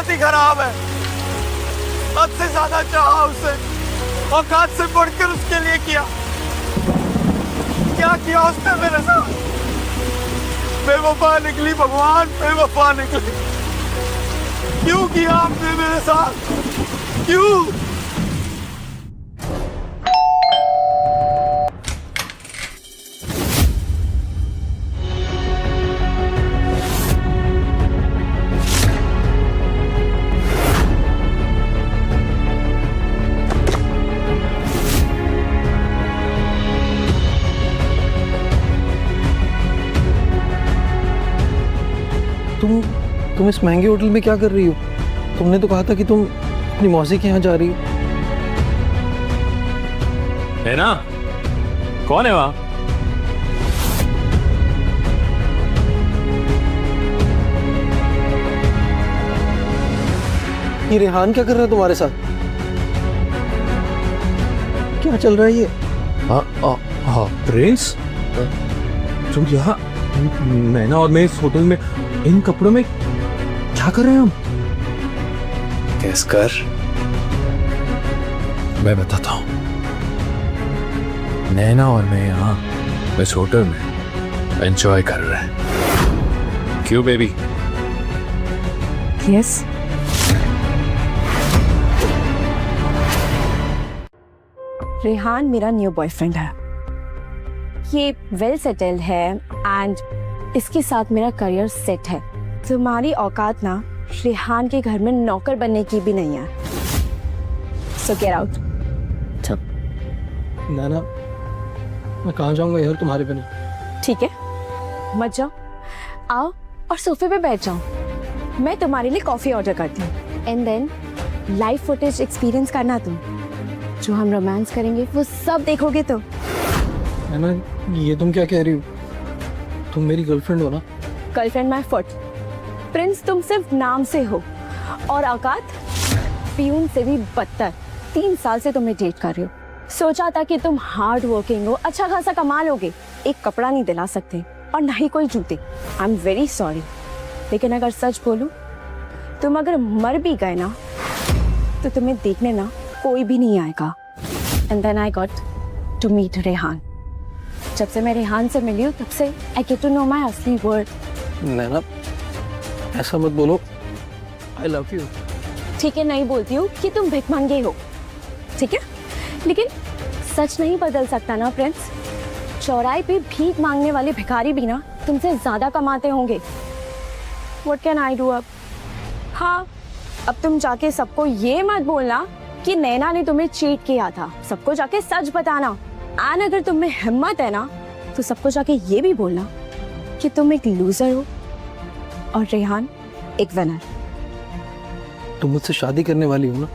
औकात ही खराब है। हद से ज्यादा चाहा उसे, औकात से बढ़कर उसके लिए किया। क्या किया उसने मेरे साथ? बेवफा निकली भगवान, बेवफा निकली। क्यों किया आपने मेरे साथ? क्यों? तुम इस महंगे होटल में क्या कर रही हो? तुमने तो कहा था कि तुम अपनी मौसी के यहाँ जा रही हो। है ना? कौन है वहां? ये रेहान क्या कर रहा है तुम्हारे साथ? क्या चल रहा है ये? प्रिंस, तुम यहाँ नैना और मैं इस होटल में इन कपड़ों में क्या कर रहे हैं हम? कैस कर, मैं बताता हूँ। नैना और मैं यहाँ इस होटल में एंजॉय कर रहे हैं। क्यों बेबी? यस। रेहान मेरा न्यू बॉयफ्रेंड है। ये वेल सेटल्ड है एंड इसके साथ मेरा करियर सेट है। तुम्हारी औकात ना रेहान के घर में नौकर बनने की भी नहीं है। सो गेट आउट। नैना, मैं कहाँ जाऊंगा यार तुम्हारे बिना? ठीक है, मत जाओ, आओ और सोफे पे बैठ जाओ। मैं तुम्हारे लिए कॉफी ऑर्डर करती हूँ and then live footage experience करना। तुम जो हम रोमांस करेंगे वो सब देखोगे। तो नैना, ये तुम क्या कह रही हो? तुम मेरी गर्लफ्रेंड हो ना? Girlfriend my foot. प्रिंस तुम सिर्फ नाम से हो और औकात पियून से भी बदतर। 3 साल से तुम्हें डेट कर रही हो। सोचा था कि तुम हार्ड वर्किंग हो, अच्छा खासा कमा लोगे। एक कपड़ा नहीं दिला सकते और ना ही कोई जूते। आई एम वेरी सॉरी, लेकिन अगर सच बोलूं, तुम अगर मर भी गए ना तो तुम्हें देखने ना कोई भी नहीं आएगा। And then I got to meet Rehan. जब से मैं रेहान से मिली हूँ तब से I get to know my असली वर्ड। नैना, ऐसा मत बोलो। I love you. ठीक है, नहीं बोलती हूँ कि तुम भिखमंगे हो, ठीक है, लेकिन सच नहीं बदल सकता ना प्रिंस। चौराहे पे भीख मांगने वाले भिखारी भी ना तुमसे ज्यादा कमाते होंगे। व्हाट कैन आई डू अब? हाँ, अब तुम जाके सबको ये मत बोलना कि नैना ने तुम्हें चीट किया था। सबको जाके सच बताना। एंड अगर तुम में हिम्मत है ना तो सबको जाके ये भी बोलना कि तुम एक लूजर हो और रेहान एक विनर। तुम मुझसे शादी करने वाली हो ना?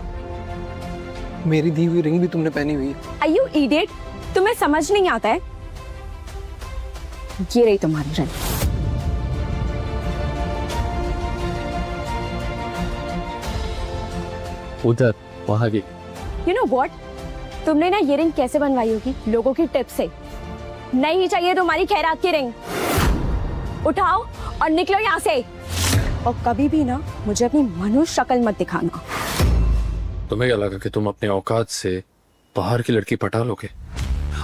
मेरी दी हुई रिंग भी तुमने पहनी हुई है। Are you idiot? तुम्हें समझ नहीं आता है? ये रही तुम्हारी रिंग। उधर वहां की। You know what? तुमने ना ये रिंग कैसे बनवाई होगी? लोगों की टिप से। नहीं चाहिए तुम्हारी खैरात की रिंग। उठाओ और निकलो यहाँ से। और कभी भी ना मुझे अपनी मनुष्य शक्ल मत दिखाना। तुम्हें क्या लगा कि तुम अपने औकात से बाहर की लड़की पटा लोगे?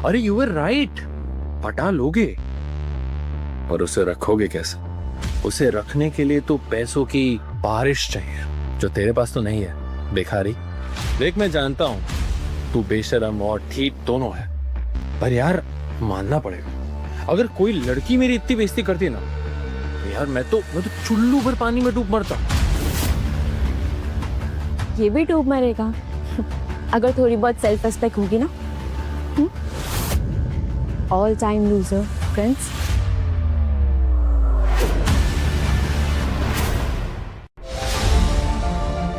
अरे यू वर राइट, पटा लोगे, और उसे रखोगे कैसे? उसे रखने के लिए तो पैसों की बारिश चाहिए, जो तेरे पास तो नहीं है भिखारी। देख, मैं जानता हूँ तू बेशरम और ठीक दोनों है, पर यार मानना पड़ेगा, अगर कोई लड़की मेरी इतनी बेइज्जती करती ना तो यार मैं तो चुल्लू भर पानी में डूब मरता। ये भी डूब मरेगा अगर थोड़ी बहुत सेल्फ रिस्पेक्ट होगी ना। All time loser friends.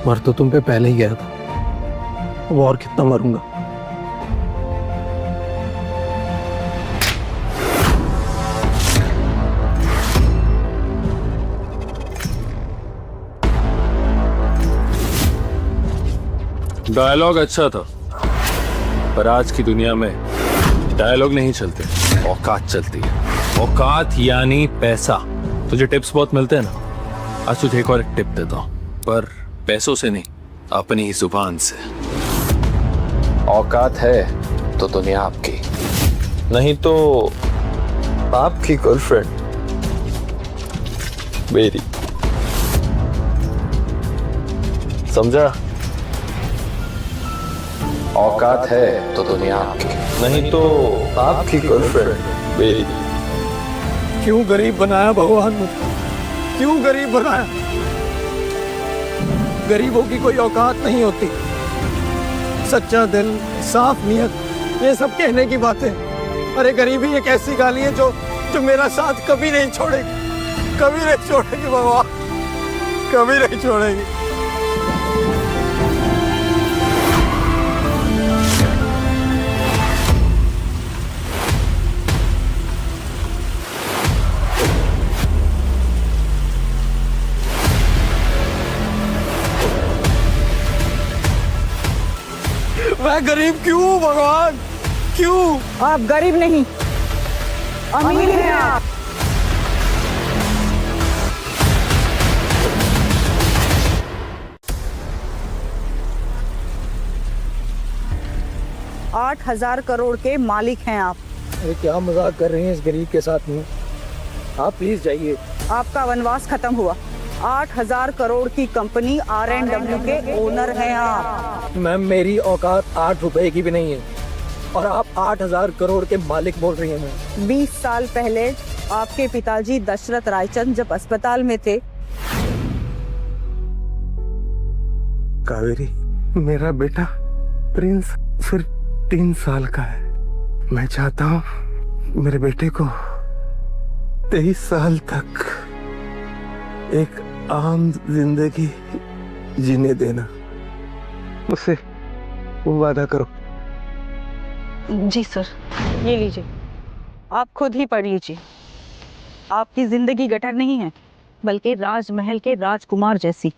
मर तो तुम पे पहले ही गया था, अब और कितना मरूंगा। डायलॉग अच्छा था, पर आज की दुनिया में डायलॉग नहीं चलते, औकात चलती है। औकात यानी पैसा। तुझे टिप्स बहुत मिलते हैं ना, आज तुझे एक और टिप देता हूँ, पर पैसों से नहीं, अपनी ही जुबान से। औकात है तो दुनिया आपकी, नहीं तो आपकी गर्लफ्रेंड मेरी। समझा? औकात है तो दुनिया आपकी, नहीं तो आपकी गर्लफ्रेंड मेरी। क्यों गरीब बनाया भगवान मुझे, क्यों गरीब बनाया? गरीबों की कोई औकात नहीं होती। सच्चा दिल, साफ नियत, ये सब कहने की बातें। अरे गरीबी एक ऐसी गाली है जो मेरा साथ कभी नहीं छोड़ेगी, कभी नहीं छोड़ेगी भगवान, कभी नहीं छोड़ेगी। मैं गरीब क्यों हूं भगवान, क्यों? आप गरीब नहीं, अमीर हैं आप। $8,000 करोड़ के मालिक हैं आप। अरे क्या मजाक कर रहे हैं इस गरीब के साथ में? आप प्लीज जाइए। आपका वनवास खत्म हुआ। 8,000 करोड़ की कंपनी R&W के ओनर हैं आप। मैम मेरी औकात 8 रुपए की भी नहीं है और आप 8,000 करोड़ के मालिक बोल रही हैं मैम। 20 साल पहले आपके पिताजी दशरथ रायचंद जब अस्पताल में थे, कावेरी, मेरा बेटा प्रिंस सिर्फ 3 साल का है। मैं चाहता हूँ मेरे बेटे को 23 साल तक एक आम जिंदगी जीने देना। मुझसे वादा करो। जी सर। ये लीजिए, आप खुद ही पढ़ लीजिए। आपकी जिंदगी गटर नहीं है, बल्कि राजमहल के राजकुमार जैसी।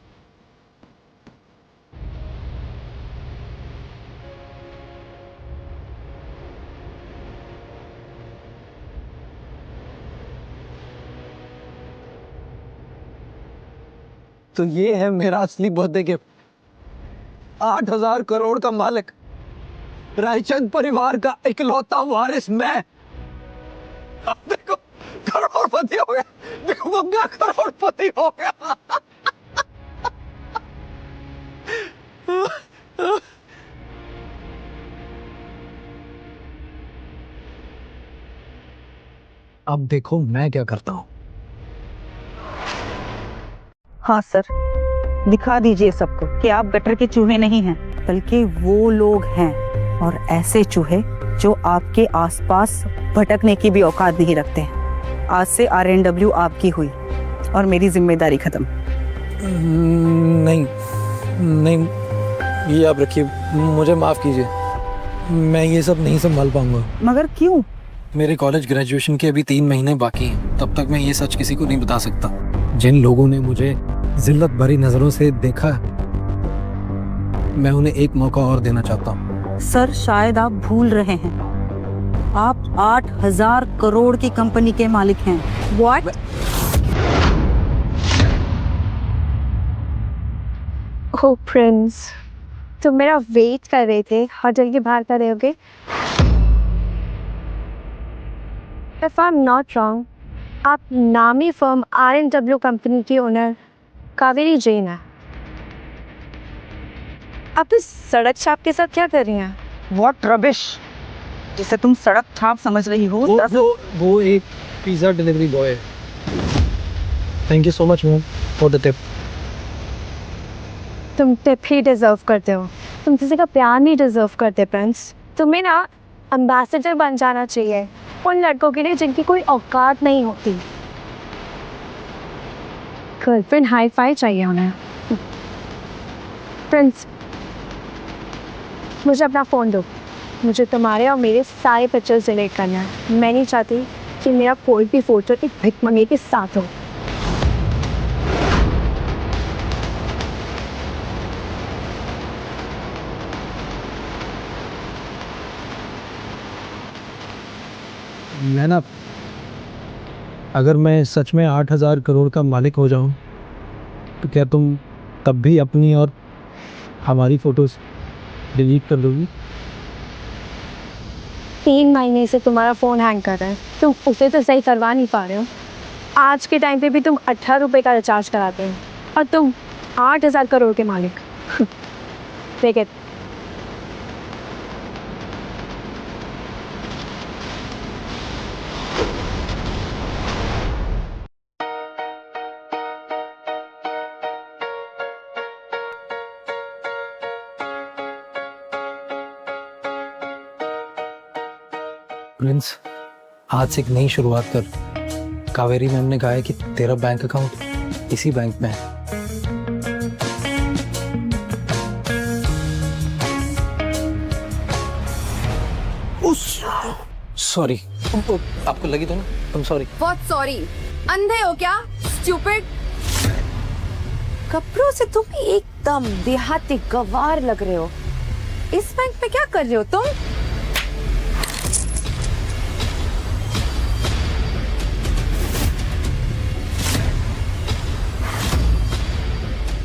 तो ये है मेरा असली बर्थडे गिफ्ट। 8,000 करोड़ का मालिक, रायचंद परिवार का इकलौता वारिस मैं। अब देखो करोड़पति हो गया, देखो गंगा करोड़पति हो गया। अब देखो मैं क्या करता हूँ। हाँ सर, दिखा दीजिए सबको कि आप गटर के चूहे नहीं हैं, बल्कि वो लोग हैं, और ऐसे चूहे जो आपके आसपास भटकने की भी औकात नहीं रखते हैं। आज से R&W आपकी हुई और मेरी जिम्मेदारी खत्म। नहीं नहीं, ये आप रखिए, मुझे माफ़ कीजिए, मैं ये सब नहीं संभाल पाऊंगा। मगर क्यों? मेरे कॉलेज ग्रेजुएशन के अभी 3 महीने बाकी हैं, तब तक मैं ये सच किसी को नहीं बता सकता। जिन लोगों ने मुझे जिल्लत भरी नज़रों से देखा, मैं उन्हें एक मौका और देना चाहता हूँ। सर, शायद आप भूल रहे हैं, आप 8,000 करोड़ की कंपनी के मालिक हैं। What? ओ प्रिंस, तुम मेरा वेट कर रहे थे, होटल के बाहर खड़े होगे। If I'm not wrong, आप नामी फर्म R&W कंपनी की ओनर कावेरी जैन है। आप इस सड़क छाप के साथ क्या कर रही हैं? What rubbish! जिसे तुम सड़क छाप समझ रही हो, वो एक पिज़्ज़ा डिलीवरी बॉय है। Thank you so much ma'am for the tip. तुम टिप ही डिजर्व करते हो, तुम किसी का प्यार नहीं डिजर्व करते प्रिंस। तुम्हें ना एम्बेसडर बन जाना चाहिए उन लड़कों के लिए जिनकी कोई औकात नहीं होती। गर्लफ्रेंड हाई फाई चाहिए उन्हें। प्रिंस, मुझे अपना फ़ोन दो, मुझे तुम्हारे और मेरे सारे पिक्चर्स डिलीट करना है। मैं नहीं चाहती कि मेरा कोई भी फोटो एक भिखमंगे के साथ हो। मैं ना, अगर मैं सच में 8,000 करोड़ का मालिक हो जाऊं, तो क्या तुम तब भी अपनी और हमारी फोटोज डिलीट कर दोगी? 3 महीने से तुम्हारा फोन हैंग कर रहा है, तुम उसे तो सही करवा नहीं पा रहे हो। आज के टाइम पे भी तुम 18 रुपए का रिचार्ज कराते हो और तुम 8,000 करोड़ के मालिक। देख इट। प्रिंस, आज से एक नई शुरुआत कर। कावेरी मैम ने कहा है कि तेरा बैंक अकाउंट इसी बैंक में है। सॉरी, आपको लगी तो ना? सॉरी। बहुत सॉरी। अंधे हो क्या? स्टूपिड। कपड़ों से तुम एकदम देहाती गवार लग रहे हो। इस बैंक में क्या कर रहे हो तुम?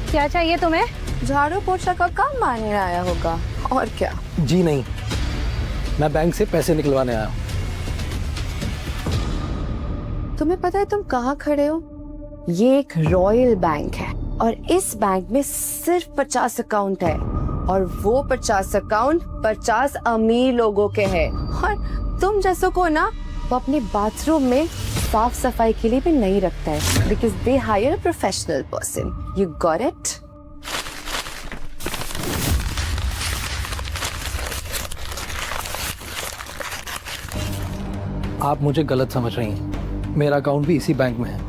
क्या चाहिए तुम्हें? झाड़ू पोछा का काम मारने आया होगा, और क्या? जी नहीं, मैं बैंक से पैसे निकलवाने आया हूँ। तुम्हें पता है तुम कहाँ खड़े हो? ये एक रॉयल बैंक है और इस बैंक में सिर्फ 50 अकाउंट है और वो 50 अकाउंट 50 अमीर लोगों के हैं। और तुम जैसों को ना वो अपने बाथरूम में साफ सफाई के लिए भी नहीं रखता है, because they hire a professional person. You got it? आप मुझे गलत समझ रही हैं। मेरा अकाउंट भी इसी बैंक में है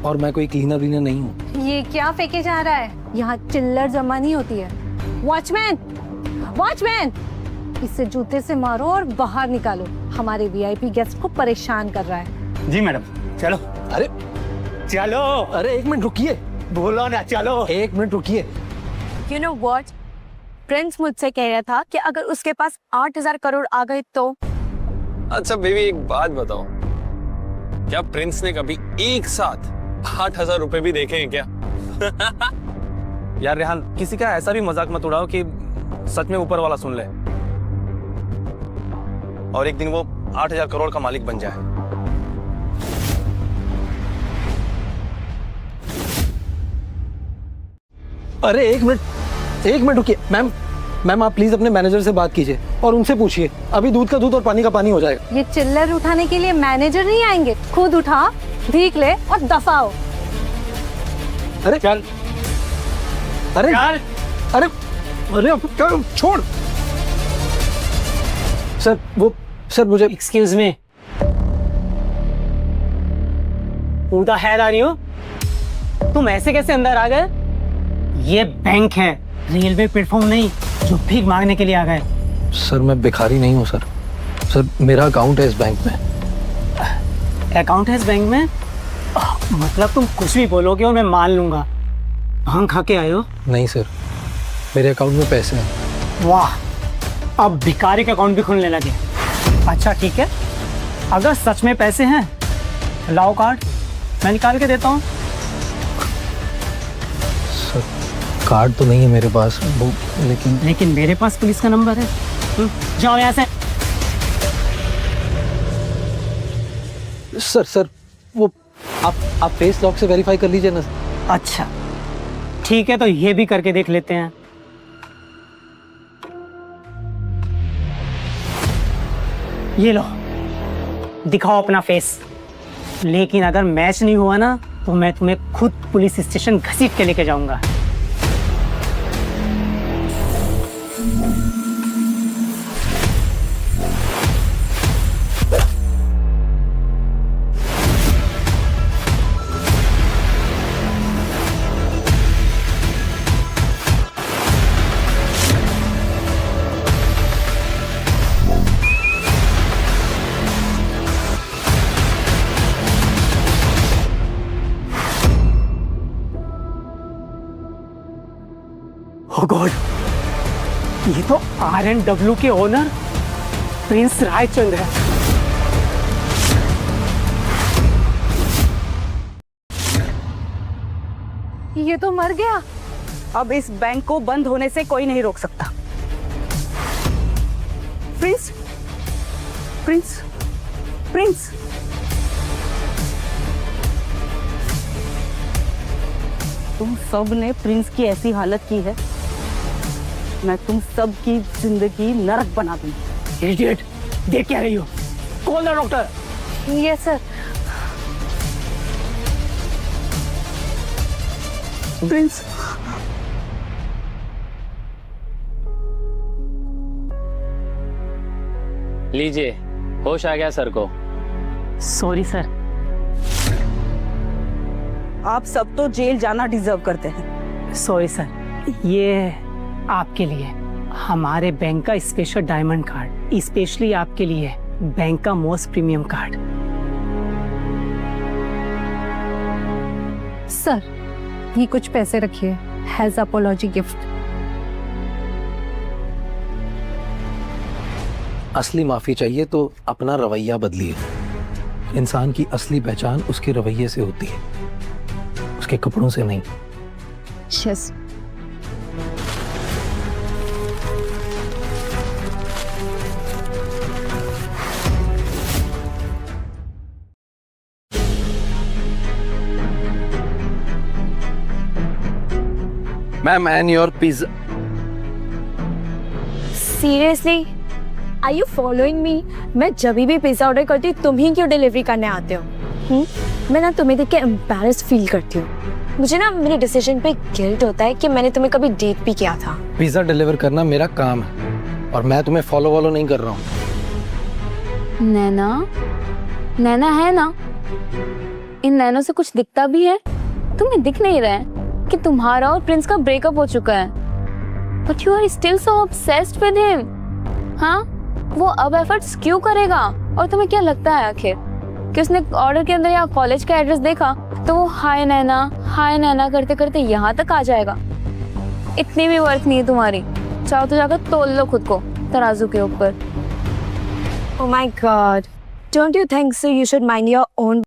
और मैं कोई क्लीनर वीनर नहीं हूँ। ये क्या फेंके जा रहा है? यहाँ चिल्लर जमा नहीं होती है। वॉचमैन, वॉचमैन, इसे जूते से मारो और बाहर निकालो। हमारे वीआईपी गेस्ट को परेशान कर रहा है। जी मैडम, चलो। अरे चलो। अरे एक मिनट रुकिए, बोलो ना, चलो। एक मिनट रुकिए। यू नो व्हाट, प्रिंस मुझसे कह रहा था कि अगर उसके पास 8,000 करोड़ आ गए तो। अच्छा बेबी, एक बात बताओ, क्या प्रिंस ने कभी एक साथ 8,000 रुपए भी देखे हैं क्या? यार रेहान, किसी का ऐसा भी मजाक मत उड़ाओ कि सच में ऊपर वाला सुन ले और एक दिन वो 8,000 करोड़ का मालिक बन जाए। अरे एक मिनट रुकिए। मैम आप प्लीज अपने मैनेजर से बात कीजिए और उनसे पूछिए। अभी दूध का दूध और पानी का पानी हो जाएगा। ये चिल्लर उठाने के लिए मैनेजर नहीं आएंगे, खुद उठा, भीख ले और दफाओ। अरे चल, अरे चल। अरे अरे क्या, छोड़। सर मुझे excuse me, who the hell are you? तुम ऐसे कैसे अंदर आ गए? ये बैंक है, रेलवे प्लेटफॉर्म नहीं जो भीख मांगने के लिए आ गए। सर मैं भिखारी नहीं हूँ सर मेरा अकाउंट है इस बैंक में। अकाउंट है इस बैंक में? मतलब तुम कुछ भी बोलोगे और मैं मान लूंगा। भांग खा के आए हो? नहीं सर, मेरे अकाउंट में पैसे हैं। वाह, अब भिखारी का अकाउंट भी खुलने लगे। अच्छा ठीक है, अगर सच में पैसे हैं लाओ कार्ड, मैं निकाल के देता हूँ। सर कार्ड तो नहीं है मेरे पास वो, लेकिन मेरे पास पुलिस का नंबर है। जाओ यहाँ से। सर वो आप फेस लॉक से वेरीफाई कर लीजिए ना। अच्छा ठीक है, तो ये भी करके देख लेते हैं। ये लो, दिखाओ अपना फेस। लेकिन अगर मैच नहीं हुआ ना तो मैं तुम्हें खुद पुलिस स्टेशन घसीट के लेके जाऊंगा। ओह गॉड, ये तो R&W के ओनर प्रिंस रायचंद है। ये तो मर गया। अब इस बैंक को बंद होने से कोई नहीं रोक सकता। Prince, Prince, Prince. तुम सब ने प्रिंस की ऐसी हालत की है, मैं तुम सब की जिंदगी नरक बना दूंगी। इडियट, देख क्या रही हो? Call the doctor. Yes sir. Prince, लीजिए, होश आ गया सर को। Sorry sir. आप सब तो जेल जाना डिजर्व करते हैं। सॉरी सर, ये आपके लिए हमारे बैंक का स्पेशल डायमंड कार्ड, स्पेशली आपके लिए बैंक का मोस्ट प्रीमियम कार्ड। सर, ये कुछ पैसे रखिए, हैज अपोलॉजी गिफ्ट। असली माफी चाहिए तो अपना रवैया बदलिए। इंसान की असली पहचान उसके रवैये से होती है, उसके कपड़ों से नहीं। Yes. Ma'am, and your pizza. Seriously, are you following me? मैं जब भी पिज्जा ऑर्डर करती हूँ तुम ही क्यों डिलीवरी करने आते हो? मैं ना तुम्हें देख के एम्बैरेस फील करती हूँ। मुझे ना मेरे डिसीजन पे गिल्ट होता है कि मैंने तुम्हें कभी डेट भी किया था। पिज्जा डिलीवर करना मेरा काम है और मैं तुम्हें फॉलो नहीं कर रहा हूँ। नैना, नैना है ना? इन नैनों से कुछ दिखता भी है? तुम्हें दिख नहीं रहा है कि तुम्हारा और प्रिंस का ब्रेकअप हो चुका है, but you are still so obsessed with him. हाँ, वो अब एफर्ट्स क्यों करेगा? और तुम्हें क्या लगता है आखिर कि उसने ऑर्डर के अंदर या कॉलेज का एड्रेस देखा तो वो हाय नैना करते करते यहाँ तक आ जाएगा? इतनी भी वर्थ नहीं है तुम्हारी। चाहो तो जाकर तोल लो खुद को तराजू के ऊपर। Oh my God, don't you think so? You should mind your own.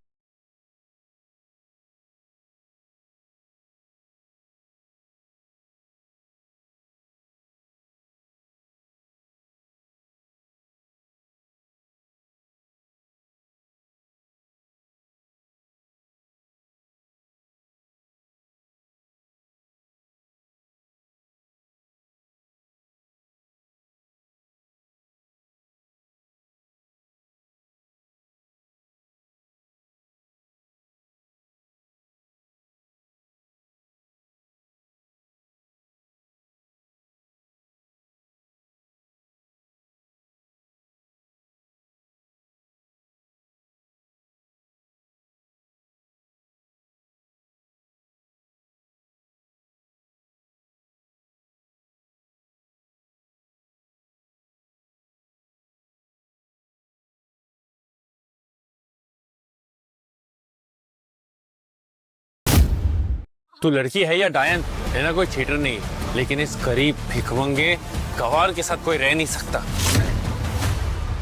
तू लड़की है या डायन है ना, कोई चीटर नहीं, लेकिन इस गरीब भिखमंगे गवार के साथ कोई रह नहीं सकता।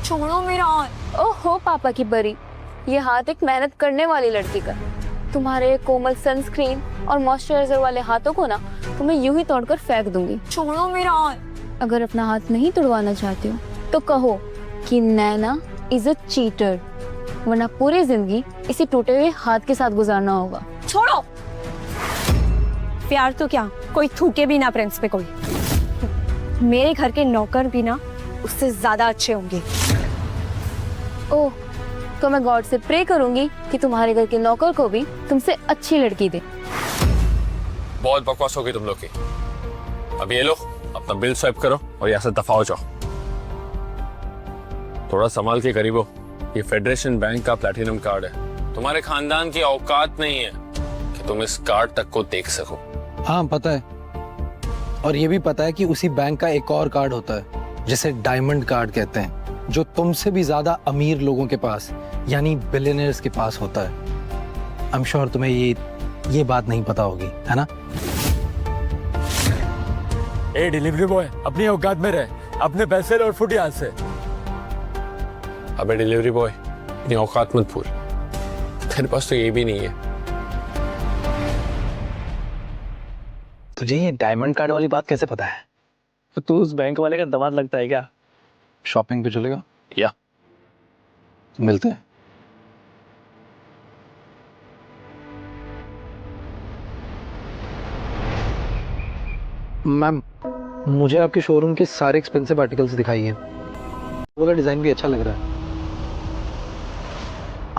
छोड़ो मेरा। ओहो पापा की बरी, ये हाथ एक मेहनत करने वाली लड़की का। तुम्हारे कोमल सनस्क्रीन और मॉइस्चराइजर वाले हाथों को ना तुम्हें यूं ही तोड़कर फेंक दूंगी। छोड़ो मेरा। अगर अपना हाथ नहीं तुड़वाना चाहते हो तो कहो कि नैना इज अ चीटर, वरना पूरी जिंदगी इसी टूटे हुए हाथ के साथ गुजारना होगा। छोड़ो। प्यार तो क्या, कोई थूके भी ना प्रिंस पे कोई। मेरे घर के नौकर भी ना उससे ज्यादा अच्छे होंगे। ओह, तो मैं गॉड से प्रे करूंगी कि तुम्हारे घर के नौकर को भी तुमसे अच्छी लड़की दे। बहुत बकवास हो गई तुम लोग की। अब ये लो, अपना बिल स्वाइप करो और यहाँ से दफा हो जाओ। थोड़ा संभाल के करीबो, ये फेडरेशन बैंक का प्लैटिनम कार्ड है। तुम्हारे खानदान की औकात नहीं है कि तुम इस कार्ड तक को देख सको। हाँ पता है, और ये भी पता है कि उसी बैंक का एक और कार्ड होता है जिसे डायमंड कार्ड कहते हैं, जो तुमसे भी ज्यादा अमीर लोगों के पास यानी बिलियनियर्स के पास होता है। आई एम श्योर तुम्हें ये बात नहीं पता होगी, है ना? ए डिलीवरी बॉय, अपनी औकात में रहे, अपने पैसे और फुट यहाँ से। अबे डिलीवरी बॉय, अपनी औकात मत भूल, तेरे पास तो ये भी नहीं है। तुझे ये डायमंड कार्ड वाली बात कैसे पता है? तो तू उस बैंक वाले का दामाद लगता है क्या? शॉपिंग पे चलेगा? या मिलते हैं। मैम, मुझे आपके शोरूम के सारे एक्सपेंसिव आर्टिकल्स दिखाइए। वो वाला डिज़ाइन भी अच्छा लग रहा है।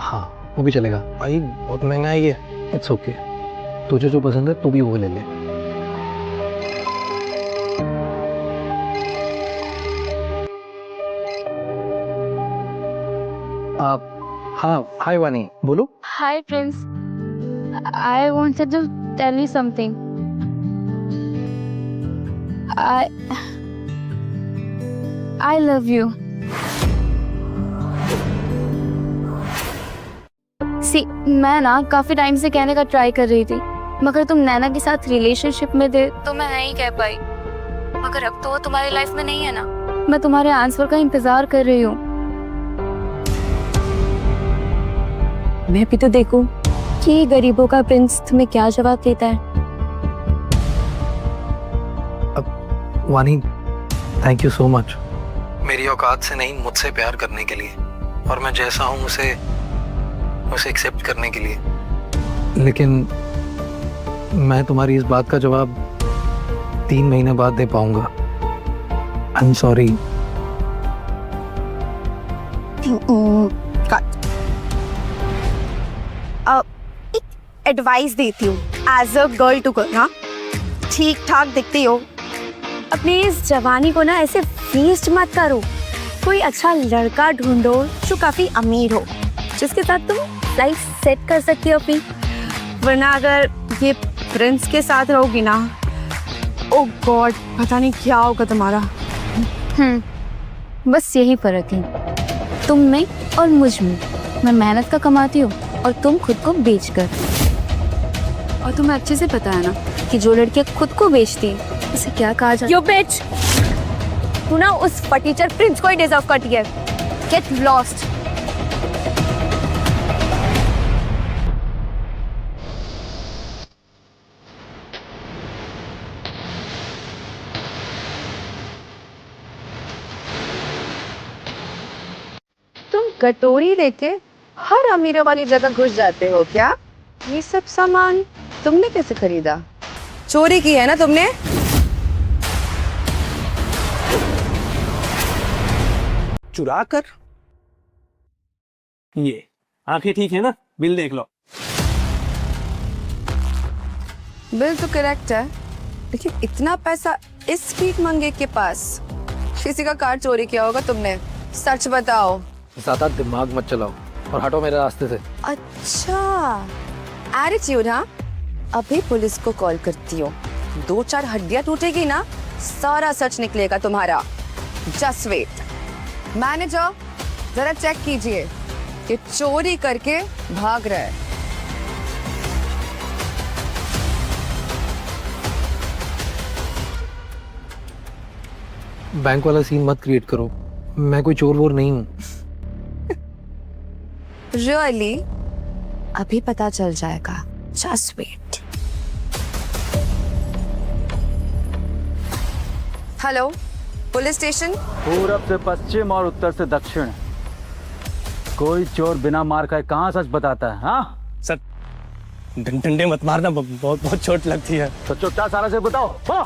हाँ, वो भी चलेगा। भाई बहुत महंगा है ये। इट्स ओके, तुझे जो पसंद है तू भी वो ले ले। आप हाँ, हाय वानी, बोलो। Hi, Prince. I wanted to tell you something. I love you. See, मैं ना काफी टाइम से कहने का ट्राई कर रही थी, मगर तुम नैना के साथ रिलेशनशिप में थे तो मैं नहीं कह पाई। मगर अब तो वो तुम्हारी लाइफ में नहीं है ना, मैं तुम्हारे आंसर का इंतजार कर रही हूँ। मैं भी तो देखूं कि गरीबों का प्रिंस तुम्हें क्या जवाब देता है। वानी, थैंक यू सो मच मेरी औकात से नहीं मुझसे प्यार करने के लिए, और मैं जैसा हूँ उसे एक्सेप्ट करने के लिए। लेकिन मैं तुम्हारी इस बात का जवाब 3 महीने बाद दे पाऊंगा। I am sorry. एक एडवाइस देती हूँ as a girl to girl. हाँ, ठीक ठाक दिखती हो, अपनी इस जवानी को ना ऐसे वेस्ट मत करो। कोई अच्छा लड़का ढूंढो जो काफी अमीर हो, जिसके साथ तुम लाइफ सेट कर सकती हो अपनी। वरना अगर ये प्रिंस के साथ रहोगी ना, ओ गॉड, पता नहीं क्या होगा तुम्हारा। बस यही फर्क है तुम में और मुझ में। मैं मेहनत का कमाती हूँ और तुम खुद को बेच कर। और तुम्हें अच्छे से पता है ना कि जो लड़कियाँ खुद को बेचती है उसे क्या कहा जाता है। यो बिच, तू ना उस फटीचर प्रिंस को ही डिजर्व करती है। Get lost. तुम कटोरी लेके हर अमीरों वाली जगह घुस जाते हो क्या? ये सब सामान तुमने कैसे खरीदा? चोरी की है ना तुमने? चुरा कर? ये आंखें ठीक है ना? बिल देख लो। बिल तो करेक्ट है, लेकिन इतना पैसा इस भीख मंगे के पास? किसी का कार चोरी किया होगा तुमने, सच बताओ। ज्यादा दिमाग मत चलाओ और हटो मेरे रास्ते से। अच्छा, एटीट्यूड। हाँ, अभी पुलिस को कॉल करती हो, 2-4 हड्डियां टूटेगी ना, सारा सच निकलेगा तुम्हारा। Just wait. मैनेजर, जरा चेक कीजिए, ये चोरी करके भाग रहा है। बैंक वाला सीन मत क्रिएट करो, मैं कोई चोर वोर नहीं हूँ। रियली? अभी पता चल जाएगा, just wait. Hello, police station. पूरब से पश्चिम और उत्तर से दक्षिण, कोई चोर बिना मार खाए कहाँ सच बताता है? हाँ सर, डंडे मत मारना, बहुत चोट लगती है। तो चुपचाप सारा से बताओ। हाँ।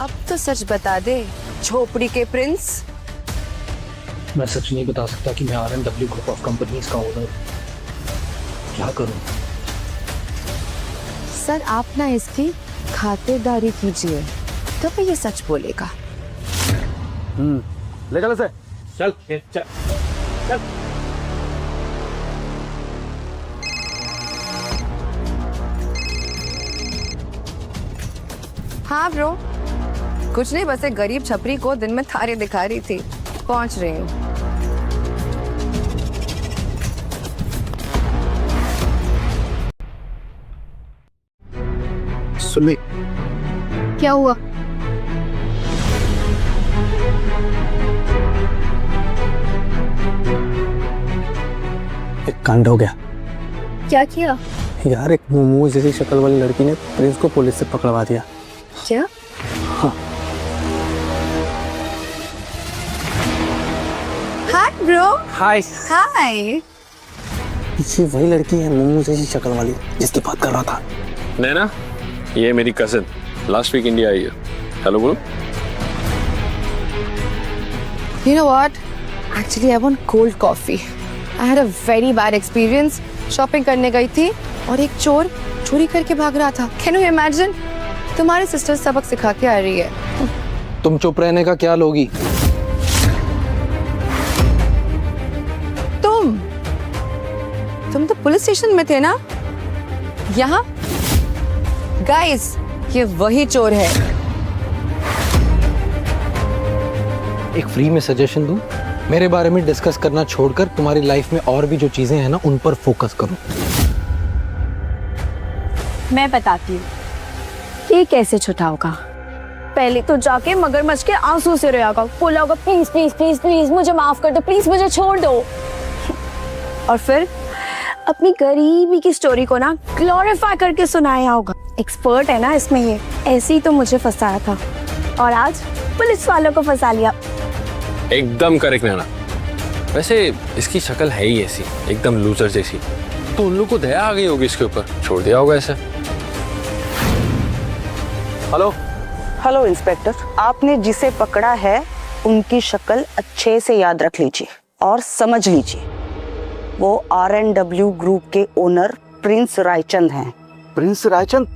अब तो सच बता दे, झोपड़ी के प्रिंस। मैं सच नहीं बता सकता कि मैं RNW ग्रुप ऑफ कंपनीज का ओनर। क्या करूं? सर, आप ना इसकी खातिरदारी कीजिए, तो फिर ये सच बोलेगा। ले चल इसे। चल चल चल। हाँ ब्रो, कुछ नहीं, बस एक गरीब छपरी को दिन में तारे दिखा रही थी। पहुंच रही हूँ। सुन ले। क्या हुआ? एक कांड हो गया। क्या किया? यार एक मोमो जैसी शक्ल वाली लड़की ने प्रिंस को पुलिस से पकड़वा दिया। क्या? हाँ। Hi bro. हाय। हाय। ये वही लड़की है मोमो जैसी शक्ल वाली जिसकी बात कर रहा था। नैना, ये मेरी कजिन लास्ट वीक इंडिया आई है। हेलो बोलो। You know what? Actually, I want cold coffee. I had a very bad experience. Shopping करने गई थी और एक चोर चोरी करके भाग रहा था। Can you imagine? तुम्हारी सिस्टर सबक सिखा के आ रही है। तुम चुप रहने का क्या लोगी? तुम तो पुलिस स्टेशन में थे ना? यहाँ? गाइस, ये वही चोर है। एक फ्री में सजेशन दूं? मेरे बारे में डिस्कस करना छोड़कर तुम्हारी लाइफ में और भी जो चीजें हैं ना उन पर फोकस करो। मैं बताती हूँ ये कैसे छुटा होगा। पहले तो जाके मगरमच्छ के आंसू से रोया होगा, बोला होगा प्लीज प्लीज प्लीज प्लीज मुझे माफ कर दो, प्लीज मुझे छोड़ दो। और फिर अपनी गरीबी की स्टोरी को ना ग्लोरीफाई करके सुनाया होगा। एक्सपर्ट है ना इसमें ये। ऐसे ही तो मुझे फंसाया था और आज पुलिस वालों को फंसा लिया। एकदम करेक्ट नैना। वैसे इसकी शक्ल है ही ऐसी, एकदम लूजर जैसी, तो उन लोग को दया आ गई होगी इसके ऊपर, छोड़ दिया होगा ऐसे। हेलो हेलो इंस्पेक्टर, आपने जिसे पकड़ा है उनकी शक्ल अच्छे से याद रख लीजिए और समझ लीजिए, वो R&W ग्रुप के ओनर प्रिंस रायचंद हैं। Prince Raichand?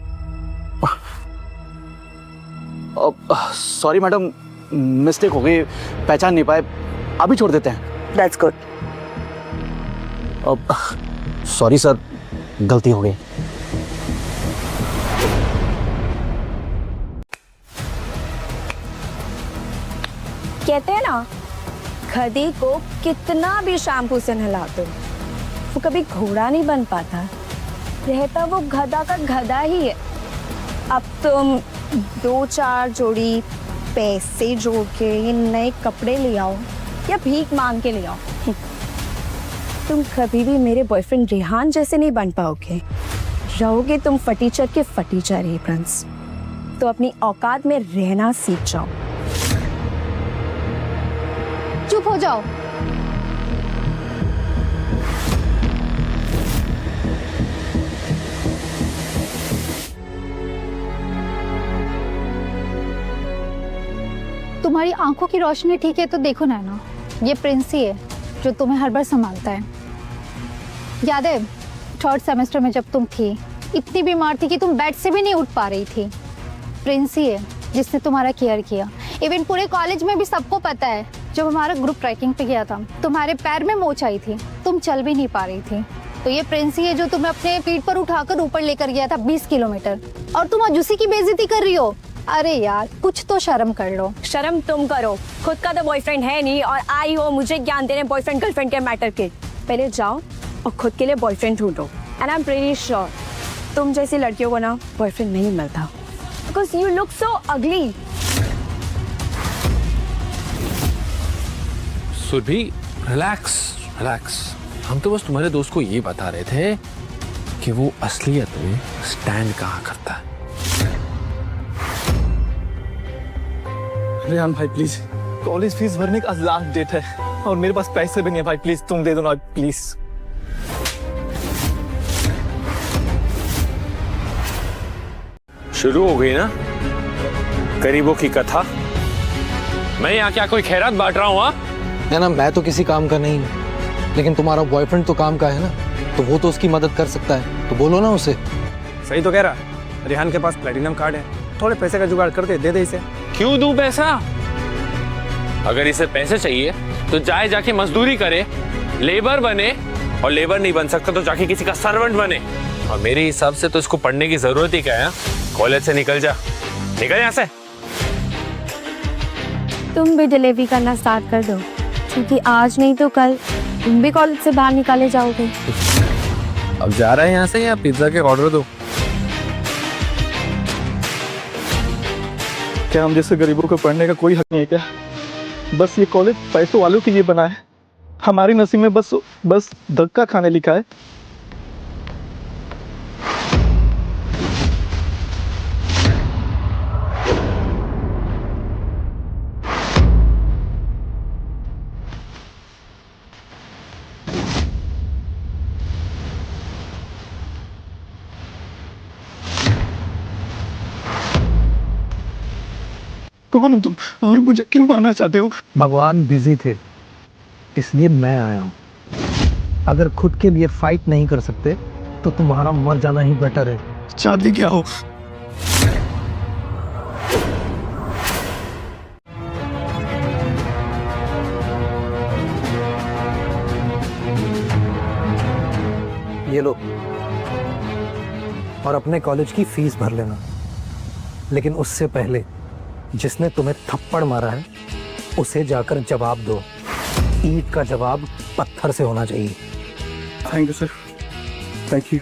Sorry madam, mistake हो गई, पहचान नहीं पाए, अभी छोड़ देते हैं। That's good. सॉरी सर, गलती हो गई। कहते हैं ना, गधे को कितना भी शैम्पू से नहला दो वो कभी घोड़ा नहीं बन पाता, रहता वो गधा का गधा ही है। अब तुम 2-4 जोड़ी पैसे जोड़ के ये नए कपड़े ले आओ या भीख मांग के ले आओ, तुम कभी भी मेरे बॉयफ्रेंड रेहान जैसे नहीं बन पाओगे। रहोगे तुम फटीचर के फटीचर ही प्रिंस। तो अपनी औकात में रहना सीख जाओ। चुप हो जाओ। तुम्हारी आंखों की रोशनी ठीक है तो देखो नैना, ये प्रिंस ही है जो तुम्हें हर बार संभालता है। याद है 3rd सेमेस्टर में जब तुम थी, इतनी बीमार थी कि तुम बेड से भी नहीं उठ पा रही थी। प्रिंस ही है जिसने तुम्हारा केयर किया। इवन पूरे कॉलेज में भी सबको पता है, जब हमारा ग्रुप ट्रैकिंग पे गया था तुम्हारे पैर में मोच आई थी, तुम चल भी नहीं पा रही थी। तो ये प्रिंस ही है जो तुम्हें अपने पीठ पर उठाकर ऊपर लेकर गया था 20 किलोमीटर, और तुम आज उसी की बेइज्जती कर रही हो। अरे यार, कुछ तो शर्म कर लो। शर्म तुम करो, खुद का तो बॉयफ्रेंड है नहीं और आई हो मुझे ज्ञान देने बॉयफ्रेंड गर्लफ्रेंड के मैटर के। पहले जाओ और खुद के लिए बॉयफ्रेंड ढूंढो। And I am pretty sure तुम जैसी लड़कियों को ना बॉयफ्रेंड नहीं मिलता, because you look so ugly. Surabhi, relax relax. हम तो बस तुम्हारे दोस्त को ये बता रहे थे कि वो असलियत में स्टैंड कहाँ करता है। रेहान भाई प्लीज, कॉलेज फीस भरने का आज लास्ट डेट है और मेरे पास पैसे भी नहीं है भाई, प्लीज तुम दे दो ना प्लीज। शुरू हो गई ना गरीबों की कथा। मैं यहाँ क्या कोई खैरात बांट रहा हूँ? ना मैं तो किसी काम का नहीं हूँ, लेकिन तुम्हारा बॉयफ्रेंड तो काम का है ना, तो वो तो उसकी मदद कर सकता है, तो बोलो ना उसे। सही तो कह रहा, रेहान के पास प्लेटिनम कार्ड है, थोड़े पैसे का जुगाड़ कर दे इसे। क्यों दूं पैसा? अगर इसे पैसे चाहिए तो जाके मजदूरी करे, लेबर बने, और लेबर नहीं बन सकता तो जाके किसी का सर्वेंट बने। और मेरे हिसाब से तो इसको पढ़ने की जरूरत ही क्या है? कॉलेज से निकल जा, निकल यहाँ से। तुम भी डिलीवरी करना स्टार्ट कर दो, क्योंकि आज नहीं तो कल तुम भी कॉलेज से बाहर निकाले जाओगे। अब जा रहे हैं यहाँ से या पिज्जा के ऑर्डर दो? क्या हम जैसे गरीबों को पढ़ने का कोई हक नहीं है क्या? बस ये कॉलेज पैसों वालों के लिए बना है, हमारी नसीब में बस धक्का खाने लिखा है। कौन हो तुम और मुझे क्यों मारना चाहते हो? भगवान बिजी थे इसलिए मैं आया हूँ। अगर खुद के लिए फाइट नहीं कर सकते तो तुम्हारा मर जाना ही बेटर है। चाहती क्या हो? ये लो और अपने कॉलेज की फीस भर लेना, लेकिन उससे पहले जिसने तुम्हें थप्पड़ मारा है उसे जाकर जवाब दो। ईंट का जवाब पत्थर से होना चाहिए। Thank you sir, thank you.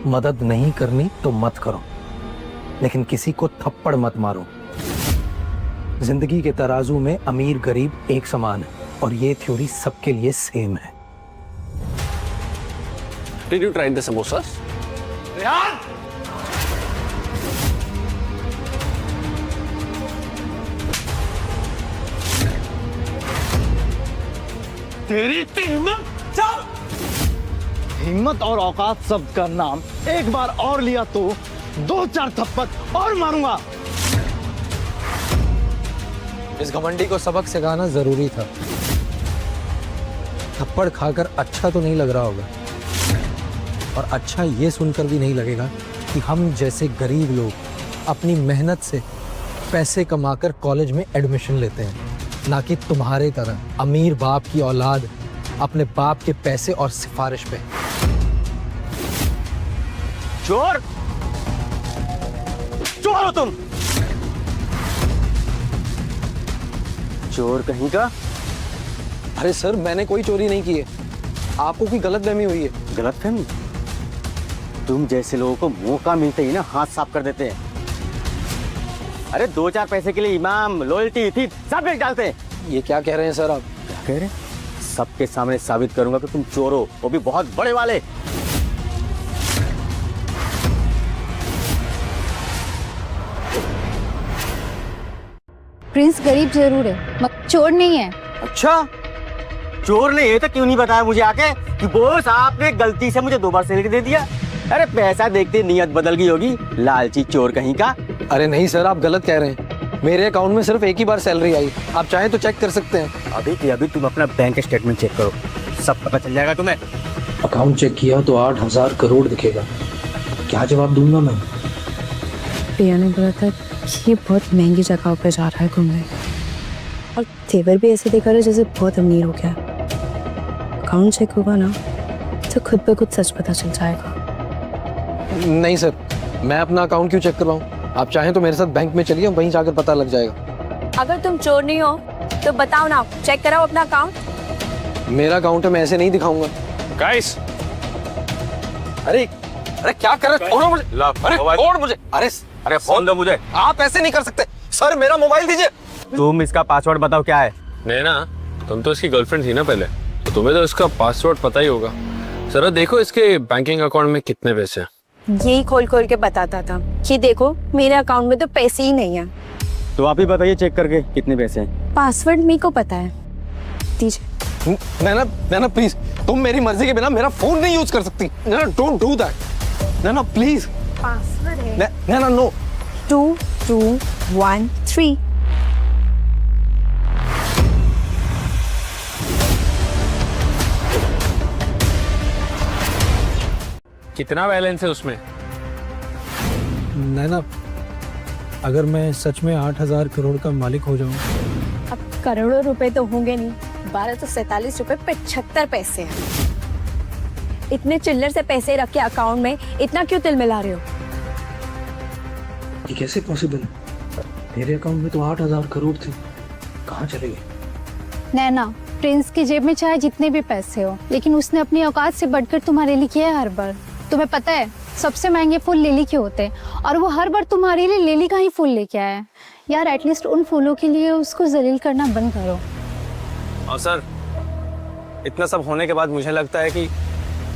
मदद नहीं करनी तो मत करो, लेकिन किसी को थप्पड़ मत मारो। जिंदगी के तराजू में अमीर गरीब एक समान है और ये थ्योरी सबके लिए सेम है। Did you try the samosas? तेरी हिम्मत और औकात शब्द का नाम एक बार और लिया तो 2-4 थप्पड़ और मारूंगा। इस घमंडी को सबक सिखाना जरूरी था। थप्पड़ खाकर अच्छा तो नहीं लग रहा होगा, और अच्छा ये सुनकर भी नहीं लगेगा कि हम जैसे गरीब लोग अपनी मेहनत से पैसे कमाकर कॉलेज में एडमिशन लेते हैं, ना कि तुम्हारे तरह अमीर बाप की औलाद अपने बाप के पैसे और सिफारिश पे। चोर चोर हो तुम, चोर कहीं का। अरे सर, मैंने कोई चोरी नहीं की है, आपको कोई गलतफहमी हुई है। गलतफहमी? तुम जैसे लोगों को मौका मिलते ही ना हाथ साफ कर देते हैं। अरे 2-4 पैसे के लिए इमाम, लॉयल्टी थी सब बेच डालते हैं। ये क्या कह रहे हैं सर आप? क्या कह रहे हैं? सबके सामने साबित करूंगा कि तुम चोर हो, वो भी बहुत बड़े वाले। प्रिंस गरीब जरूर है मगर चोर नहीं है। अच्छा, चोर ने ये तो क्यों नहीं बताया मुझे आके कि बॉस आपने गलती से मुझे 2 बार सैलरी दे दिया। अरे पैसा देखते नियत बदल गई होगी, लालची चोर कहीं का। अरे नहीं सर, आप गलत कह रहे हैं। मेरे अकाउंट में सिर्फ एक ही बार सैलरी आई, आप चाहें तो चेक कर सकते हैं। अभी के अभी तुम अपना बैंक स्टेटमेंट चेक करो, सब पता चल जाएगा तुम्हें। अकाउंट चेक किया तो 8,000 करोड़ दिखेगा। क्या जवाब दूंगा मैं? प्रिया ने बोला था कि ये बहुत महंगी जगह पे जा रहा है घूमने, और तेवर भी ऐसे देखा रहा है जैसे बहुत अमीर हो गया। अकाउंट चेक होगा ना तो खुद पे खुद सच पता चल जाएगा। नहीं सर, मैं अपना अकाउंट क्यों चेक करवाऊं? आप चाहें तो मेरे साथ बैंक में चलिए, वहीं जाकर पता लग जाएगा। अगर तुम चोर नहीं हो तो बताओ ना, चेक कराओ अपना अकाउंट। मेरा अकाउंट है, मैं ऐसे नहीं दिखाऊंगा। गाइस, अरे क्या कर रहे हो? मुझे अरे छोड़ मुझे। अरे फोन दो मुझे। आप ऐसे नहीं कर सकते सर, मेरा मोबाइल दीजिए। तुम इसका पासवर्ड बताओ क्या है। नैना, तुम तो इसकी गर्लफ्रेंड थी ना पहले, तो तुम्हें तो इसका पासवर्ड पता ही होगा। जरा देखो इसके बैंकिंग अकाउंट में कितने पैसे हैं। यही खोल खोल के बताता था कि देखो मेरे अकाउंट में तो पैसे ही नहीं है। तो आप ही बताइए चेक करके कितने पैसे हैं। पासवर्ड मेरे को पता है, दीजिए। नैना प्लीज, तुम मेरी मर्जी के बिना मेरा फोन नहीं यूज कर सकती। Naina don't do that. Naina please. Password है नैना नो। 2213। कितना बैलेंस है उसमें? नैना, अगर मैं सच में 8,000 करोड़ का मालिक हो जाऊं। अब करोड़ों रुपए तो होंगे नहीं, 1247 रुपए 75 पैसे हैं। इतने चिल्लर से पैसे रख के अकाउंट में इतना क्यों तिल मिला रहे हो? ये कैसे पॉसिबल है? मेरे अकाउंट में तो 8,000 करोड़ थे, कहाँ चले गए? नैना, प्रिंस की जेब में चाहे जितने भी पैसे हो, लेकिन उसने अपनी औकात से बढ़कर तुम्हारे लिए किया है हर बार। तुम्हें पता है सबसे महंगे फूल लिली के होते हैं, और वो हर बार तुम्हारे लिए लिली का ही फूल लेके आया है। यार एटलीस्ट उन फूलों के लिए उसको जलील करना बंद करो। और सर, इतना सब होने के बाद मुझे लगता है कि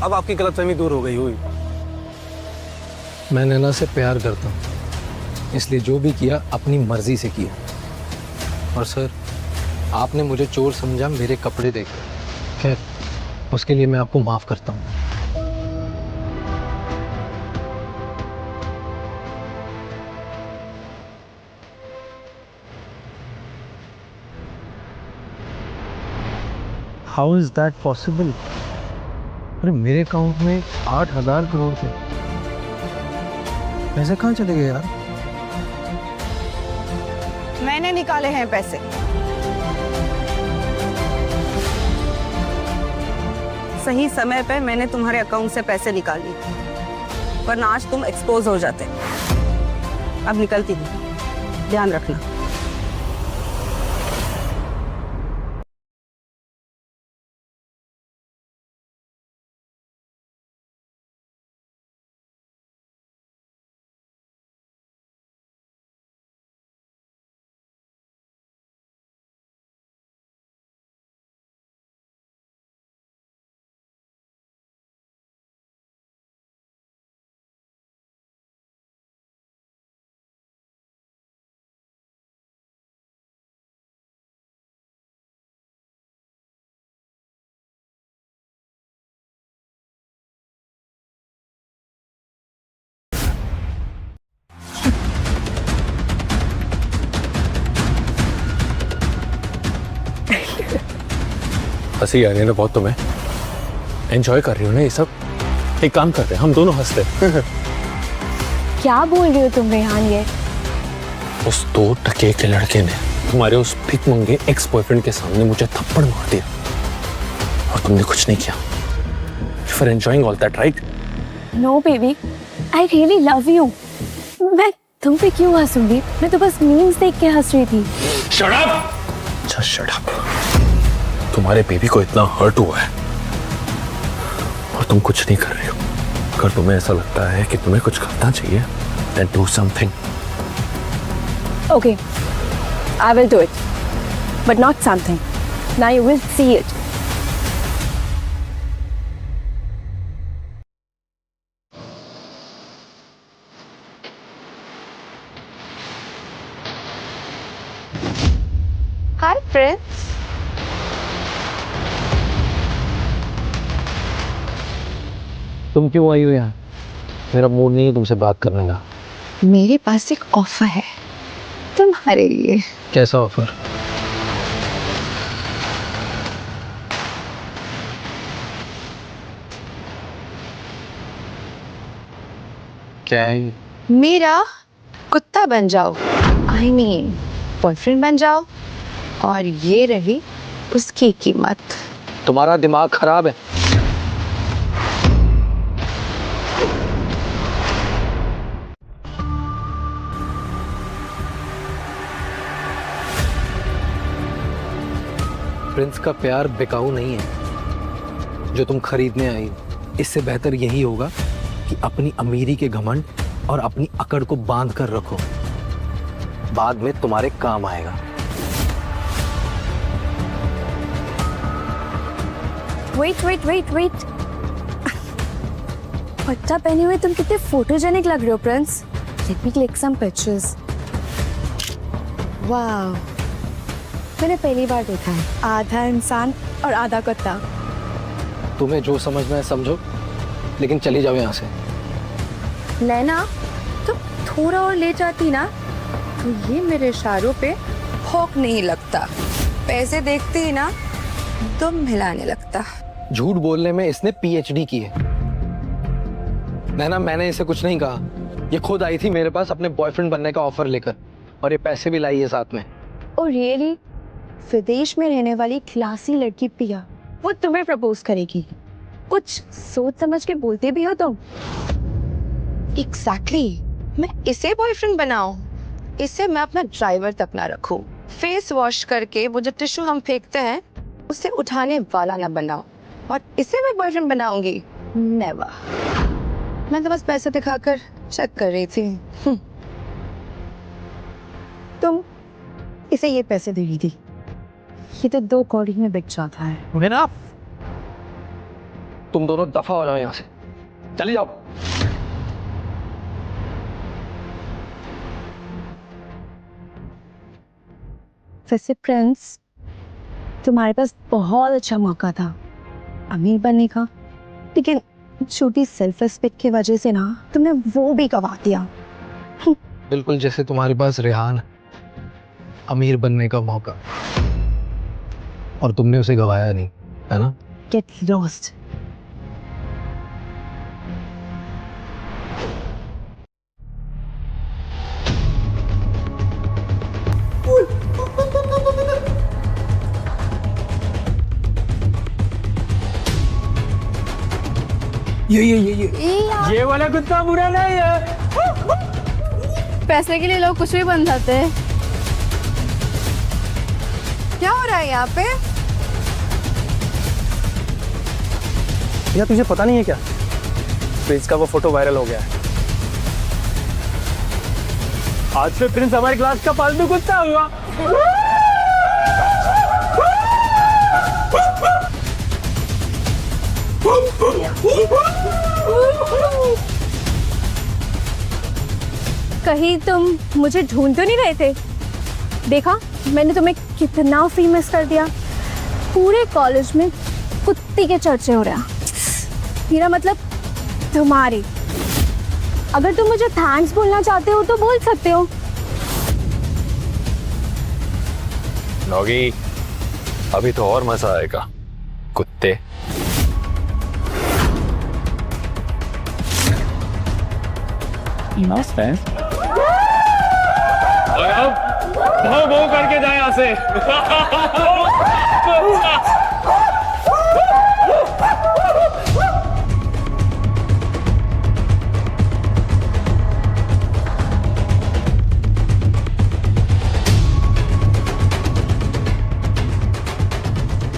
अब आपकी गलतफहमी दूर हो गई हुई। मैं नैना से प्यार करता हूँ, इसलिए जो भी किया अपनी मर्जी से किया। और सर, आपने मुझे चोर समझा मेरे कपड़े देखकर। खैर, उसके लिए मैं आपको माफ करता हूँ। How is that possible? अरे मेरे अकाउंट में 8,000 करोड़ थे, पैसे कहाँ चले गए यार? मैंने निकाले हैं पैसे। सही समय पे मैंने तुम्हारे अकाउंट से पैसे निकाल लिए, वरना आज तुम एक्सपोज हो जाते। अब निकलती हूँ, ध्यान रखना। हंसी आ रही है ना बहुत तुम्हें? एंजॉय कर रही हो ना ये सब? एक काम करते हैं, हम दोनों हंसते हैं। क्या बोल रहे हो तुम रेहान? ये उस 2 टके के लड़के ने तुम्हारे उस भिख मंगे एक्स बॉयफ्रेंड के सामने मुझे थप्पड़ मार दिया और तुमने कुछ नहीं किया। For enjoying all that, right? No baby, I really love you. मैं तुम पे क्यों हंसूंगी? मैं तो बस मीम्स देख के हंस रही थी। Shut up! अच्छा शट अप। तुम्हारे बेबी को इतना हर्ट हुआ है और तुम कुछ नहीं कर रही हो। अगर तुम्हें ऐसा लगता है कि तुम्हें कुछ करना चाहिए, then do something. Okay, I will do it, but not something. Now you will see it. Hi, Prince. तुम क्यों आई हो यहाँ? मेरा मूड नहीं है तुमसे बात करने का। मेरे पास एक ऑफर है तुम्हारे लिए। कैसा ऑफर? क्या है ये? मेरा कुत्ता बन जाओ, I mean बॉयफ्रेंड बन जाओ, और ये रही उसकी कीमत। तुम्हारा दिमाग खराब है। प्रिंस का प्यार बिकाऊ नहीं है जो तुम खरीदने आई। इससे बेहतर यही होगा कि अपनी अमीरी के घमंड और अपनी अकड़ को बांध कर रखो, बाद में तुम्हारे काम आएगा। वेट। पट्टा पहने हुए तुम कितने फोटोजेनिक लग रहे हो Prince. Let me click some pictures. वाह, मैंने पहली बार देखा है आधा इंसान और आधा कुत्ता। तुम्हें जो समझना है समझो, लेकिन चली जाओ यहाँ से। नैना, तुम थोड़ा और ले जाती ना तो ये मेरे इशारों पे भौंक नहीं लगता। पैसे देखते ही ना तुम हिलाने लगता। झूठ बोलने में इसने पीएचडी की है। नैना, मैंने इसे कुछ नहीं कहा। ये खुद आई थी मेरे पास अपने बॉयफ्रेंड बनने का ऑफर लेकर, और ये पैसे भी लाई है साथ में। Oh really? विदेश में रहने वाली क्लासी लड़की पिया, वो तुम्हें प्रपोज करेगी? कुछ सोच समझ के बोलते भी हो तुम। एग्जैक्टली, मैं इसे बॉयफ्रेंड बनाऊं? इसे मैं अपना ड्राइवर तक ना रखूं। फेस वॉश करके वो जो टिश्यू हम फेंकते हैं उसे उठाने वाला ना बनाओ, और इसे मैं बॉयफ्रेंड बनाऊंगी? नेवर। मैं तो बस पैसे दिखाकर चेक कर रही थी। तुम इसे ये पैसे दे रही थी? ये तो 2 कौड़ी में बिक जाता है। ना, तुम दोनों दफा हो जाओ यहाँ से, चली जाओ। वैसे प्रिंस, तुम्हारे पास बहुत अच्छा मौका था अमीर बनने का, लेकिन छोटी सेल्फ रिस्पेक्ट की वजह से ना तुमने वो भी गवा दिया। बिल्कुल जैसे तुम्हारे पास रेहान है, अमीर बनने का मौका, और तुमने उसे गवाया नहीं, है ना? Get lost. ये वाला कुत्ता बुरा नहीं है। पैसे के लिए लोग कुछ भी बन जाते हैं। क्या हो रहा है यहाँ पे? भैया तुझे पता नहीं है क्या, प्रिंस का वो फोटो वायरल हो गया है। आज से प्रिंस हमारी क्लास का पालतू कुत्ता हुआ। कहीं तुम मुझे ढूंढ तो नहीं रहे थे? देखा मैंने तुम्हें कितना फेमस कर दिया, पूरे कॉलेज में कुत्ती के चर्चे हो रहे हैं। मेरा मतलब तुम्हारी। अगर तुम मुझे थैंक्स बोलना चाहते हो तो बोल सकते हो। नौगी, अभी तो और मजा आएगा कुत्ते। और अब भौ भौ करके जाए यहाँ से।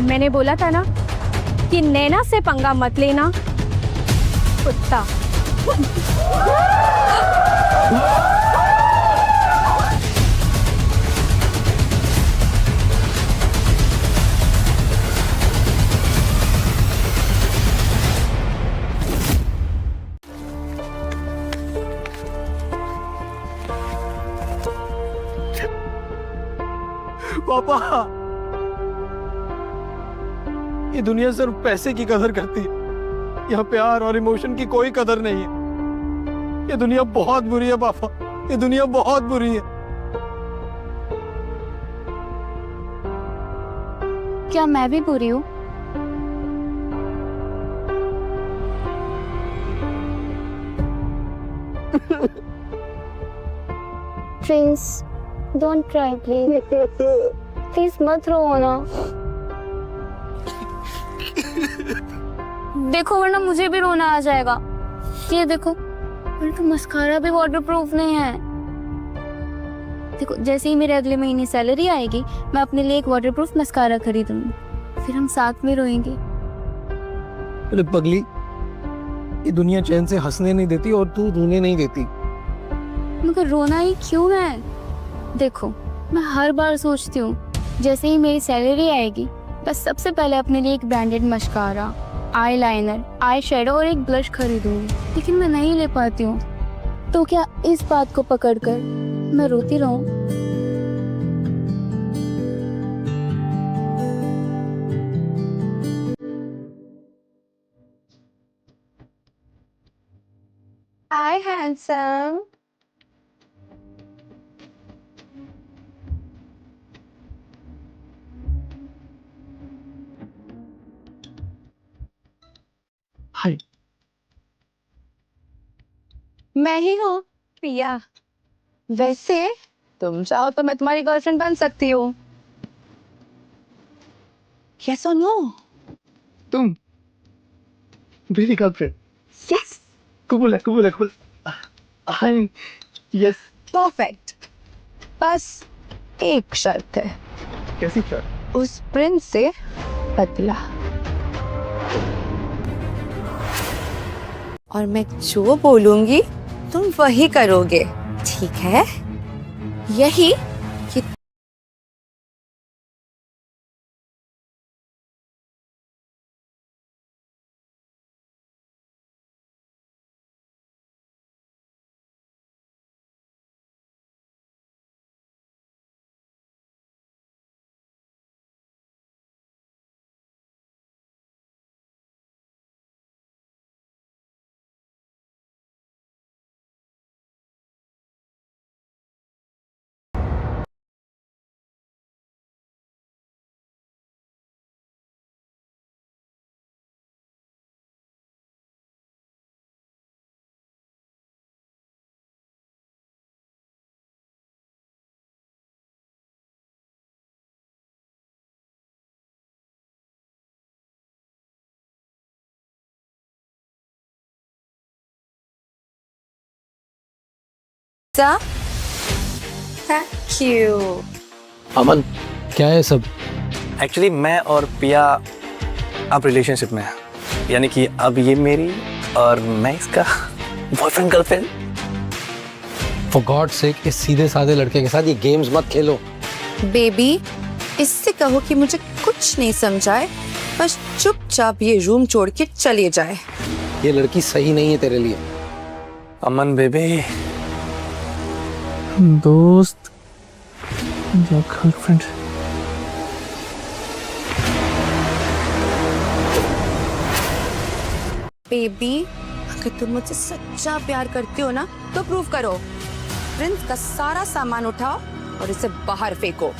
मैंने बोला था ना कि नैना से पंगा मत लेना, कुत्ता। पापा, ये दुनिया सिर्फ पैसे की कदर करती है, यहाँ प्यार और इमोशन की कोई कदर नहीं है। ये दुनिया बहुत बुरी है पापा, ये दुनिया बहुत बुरी है। क्या मैं भी बुरी हूँ? Prince, don't cry please. Please मत रो ना। देखो वरना मुझे भी रोना आ जाएगा। ये देखो, मेरा तो मस्कारा भी वाटरप्रूफ नहीं है। देखो जैसे ही मेरे अगले महीने सैलरी आएगी, मैं अपने लिए एक वाटरप्रूफ मस्कारा खरीदूंगी, फिर हम साथ में रोएंगे। अरे पगली, ये दुनिया चैन से हंसने नहीं देती और तू रोने नहीं देती। मगर रोना ही क्यों है? देखो मैं हर बार सोचती हूँ जैसे ही मेरी सैलरी आएगी, बस सबसे पहले अपने लिए एक branded mascara, eye liner, eye shadow और एक ब्लश खरीदूंगी, लेकिन मैं नहीं ले पाती हूँ। तो क्या इस बात को पकड़कर मैं रोती रहूं? हाय हैंडसम। हाय। मैं ही हूँ प्रिया। वैसे तुम चाहो तो मैं तुम्हारी गर्लफ्रेंड बन सकती हूँ। Yes or no? तुम मेरी गर्लफ्रेंड? Yes. कबूल है, कबूल है, कबूल। हाय, यस। परफेक्ट। बस एक शर्त है। कैसी शर्त? उस प्रिंस से बदला। और मैं जो बोलूंगी तुम वही करोगे, ठीक है? यही कि थैंक यू। अमन, क्या है सब? एक्चुअली मैं और पिया अब रिलेशनशिप में है, यानी कि अब ये मेरी और मैं इसका boyfriend girlfriend. For God sake, इस सीधे साधे लड़के के साथ ये गेम्स मत खेलो। बेबी, इससे कहो कि मुझे कुछ नहीं समझाए, बस चुपचाप ये रूम छोड़ के चले जाए। ये लड़की सही नहीं है तेरे लिए। अमन बेबी, दोस्त या गर्लफ्रेंड? बेबी, अगर तुम मुझसे सच्चा प्यार करते हो ना तो प्रूव करो। प्रिंस का सारा सामान उठाओ और इसे बाहर फेंको।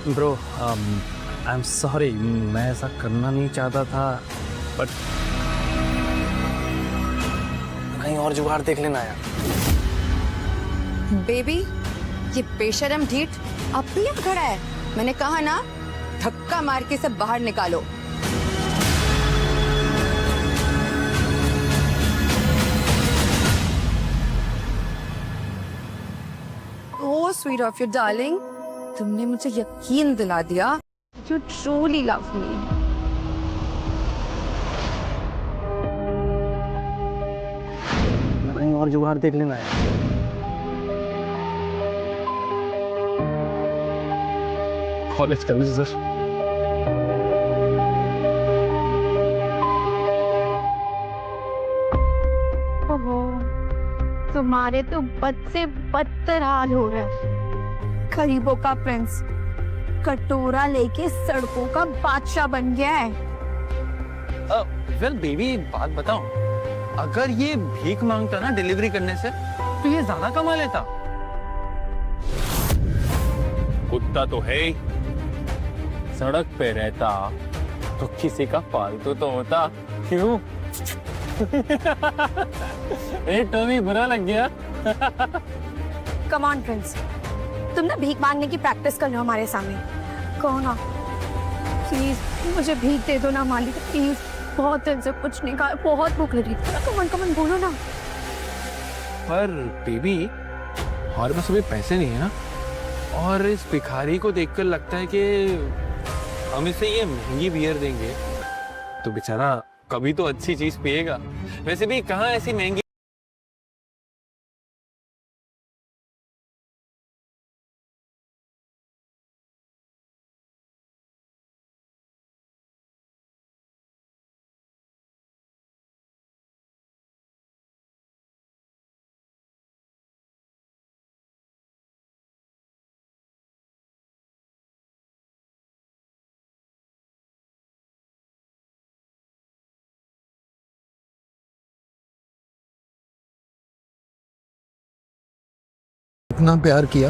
ब्रो, आई एम सॉरी, मैं ऐसा करना नहीं चाहता था, बट कहीं और जुगाड़ देख लेना यार। बेबी, ये बेशरम ढीठ अब भी यहाँ खड़ा है। मैंने कहा ना, धक्का मार के इसे बाहर निकालो। Oh sweet of you darling, तुमने मुझे यकीन दिला दिया यू ट्रूली लव मी। कहीं और जुगाड़ देख लेना यार। कॉलेज कर लीजिए सर। तुम्हारे तो बद से बदतर हाल हो रहा है। गरीबों का प्रिंस कटोरा लेके सड़कों का बादशाह बन गया है। वेल बेबी, बात बताओ, अगर ये भीख मांगता ना डिलीवरी करने से तो ये ज्यादा कमा लेता। कुत्ता तो है ही, सड़क पे रहता तो किसी का पालतू तो होता। क्यों? टॉमी, बुरा लग गया? कम ऑन प्रिंस, तुम ना भीख मांगने की प्रैक्टिस कर लो हमारे सामने। कहो ना, प्लीज मुझे भीख दे दो ना मालिक, प्लीज। बहुत दिन से कुछ नहीं खाया, बहुत भूख लगी। कमन कमन बोलो ना। पर बेबी, हमारे पास अभी पैसे नहीं है ना, और इस भिखारी को देखकर लगता है कि हम इसे ये महंगी बियर देंगे तो बेचारा कभी तो अच्छी चीज पिएगा। वैसे भी कहाँ ऐसी महंगी। इतना प्यार किया,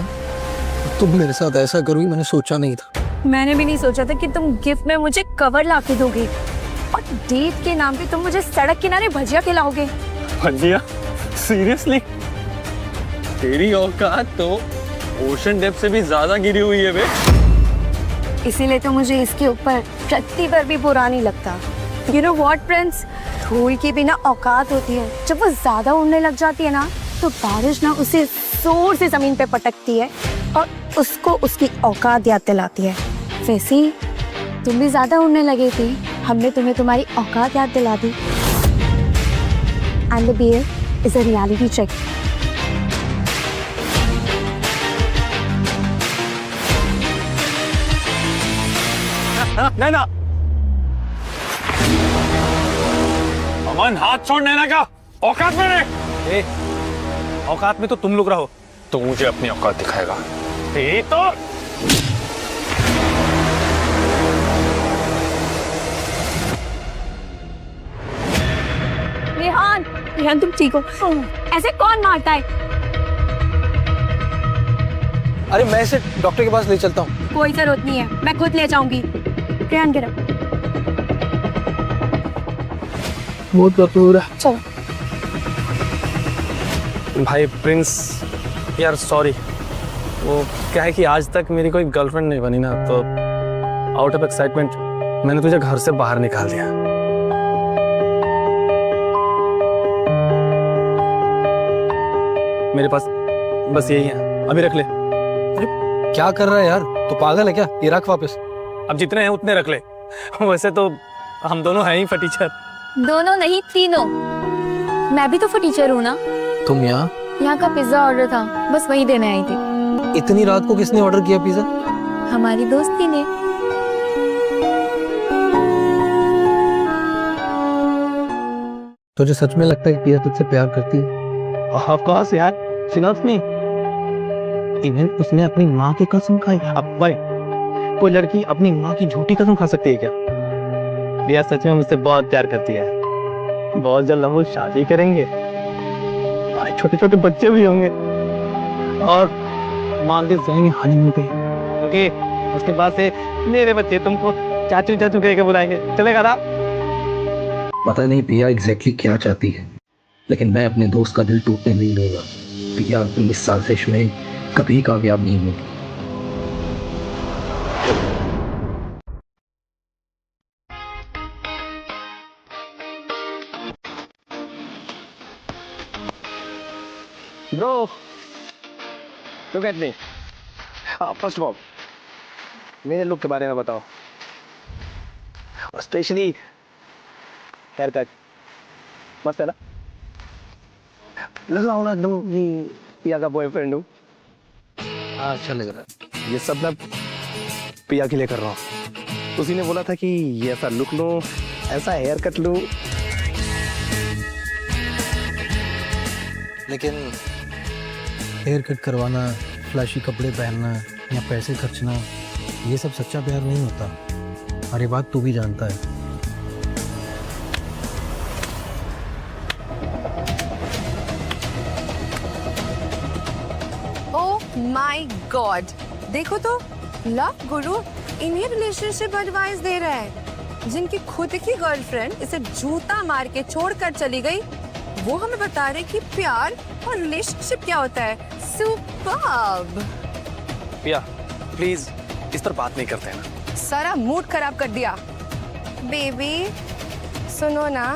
तुम मेरे साथ ऐसा करोगी मैंने सोचा नहीं था। मैंने भी नहीं सोचा था कि तुम गिफ्ट में मुझे कवर ला के दोगे और डेट के नाम पे तुम मुझे सड़क किनारे भजिया खिलाओगे। भजिया? सीरियसली? तेरी औकात तो ओशन डेप्थ से भी ज्यादा गिरी हुई है बे। इसीलिए तो मुझे इसके ऊपर रत्ती भर भी बुरा नहीं लगता। यू नो व्हाट प्रिंस, धूल की भी ना औकात होती है। जब वो ज्यादा उड़ने लग जाती है ना, तो बारिश ना उसे जोर से जमीन पे पटकती है और उसको उसकी औकात याद दिलाती है। वैसे ही तुम भी ज्यादा उड़ने लगे थे, हमने तुम्हें तुम्हारी औकात याद दिला दी। And the beer is a reality check. Naina, Aman, हाथ छोड़ नैना का। औकात में रह। औकात में तो तुम लोग रहो। तो मुझे अपनी औकात दिखाएगा। ये तो रेहान, रेहान तुम ठीक हो? ऐसे कौन मारता है? अरे मैं इसे डॉक्टर के पास ले चलता हूँ। कोई जरूरत नहीं है, मैं खुद ले जाऊंगी। रेहान गिरा। बहुत कपूर है। चलो। भाई प्रिंस, यार सॉरी, वो क्या है कि आज तक मेरी कोई गर्लफ्रेंड नहीं बनी ना, तो आउट ऑफ एक्साइटमेंट मैंने तुझे घर से बाहर निकाल दिया। मेरे पास बस यही है, अभी रख ले। क्या कर रहा है यार, तो पागल है क्या? ये रख वापस। अब जितने हैं उतने रख ले। वैसे तो हम दोनों हैं ही फटीचर। दोनों नहीं, तीनों। मैं भी तो फटीचर हूँ ना। तुम यहाँ का पिज्जा ऑर्डर था, बस वही देने आई थी। इतनी रात को किसने ऑर्डर किया पिज्जा? हमारी दोस्ती ने। तुझे सच में लगता है कि पिया तुझसे प्यार करती है? ऑफ कोर्स यार, शी लव्स मी। इवन उसने अपनी माँ की कसम खाई। अब भाई, कोई लड़की अपनी माँ की झूठी कसम खा सकती है क्या? प्रिया सच में मुझसे बहुत प्यार करती है। बहुत जल्द हम लोग शादी करेंगे, छोटे छोटे बच्चे भी होंगे और मान के जाएंगे हनीमून पे। ओके, उसके बाद से मेरे बच्चे तुमको चाचू चाचू कह के बुलाएंगे, चलेगा ना? पता नहीं पिया एग्जैक्टली क्या चाहती है, लेकिन मैं अपने दोस्त का दिल टूटने नहीं दूंगा। पिया इस साजिश में कभी कामयाब नहीं होगी। Bro, look at me. First of all, मेरे लुक के बारे में बताओ, स्पेशली हेयर कट मस्त है ना? लग रहा होगा एकदम पिया का बॉयफ्रेंड हूँ। हाँ, अच्छा लग रहा है। ये सब मैं पिया के लिए कर रहा हूँ। उसी ने बोला था कि ये ऐसा लुक लूँ, ऐसा हेयर कट लूँ। लेकिन हेयर कट करवाना, फ्लैशी कपड़े पहनना या पैसे खर्चना, ये सब सच्चा प्यार नहीं होता। और ये बात तू भी जानता है। ओह माय गॉड, देखो तो लव गुरु इन्हें रिलेशनशिप एडवाइस दे रहा है। जिनकी खुद की गर्लफ्रेंड इसे जूता मार के छोड़कर चली गई, वो हमें बता रहे कि प्यार और रिलेशनशिप क्या होता है। सुपर्ब। पिया प्लीज इस पर बात नहीं करते हैं। सारा मूड खराब कर दिया। बेबी सुनो ना,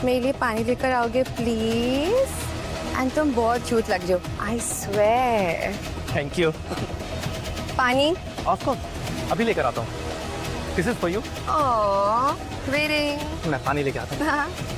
मेरे लिए पानी लेकर आओगे प्लीज? एंड तुम बहुत क्यूट लग रहे हो, आई स्वेयर। Thank you. पानी? ऑफ कोर्स, अभी लेकर आता हूँ। This is for you. Oh waiting. मैं पानी लेके आता हूँ।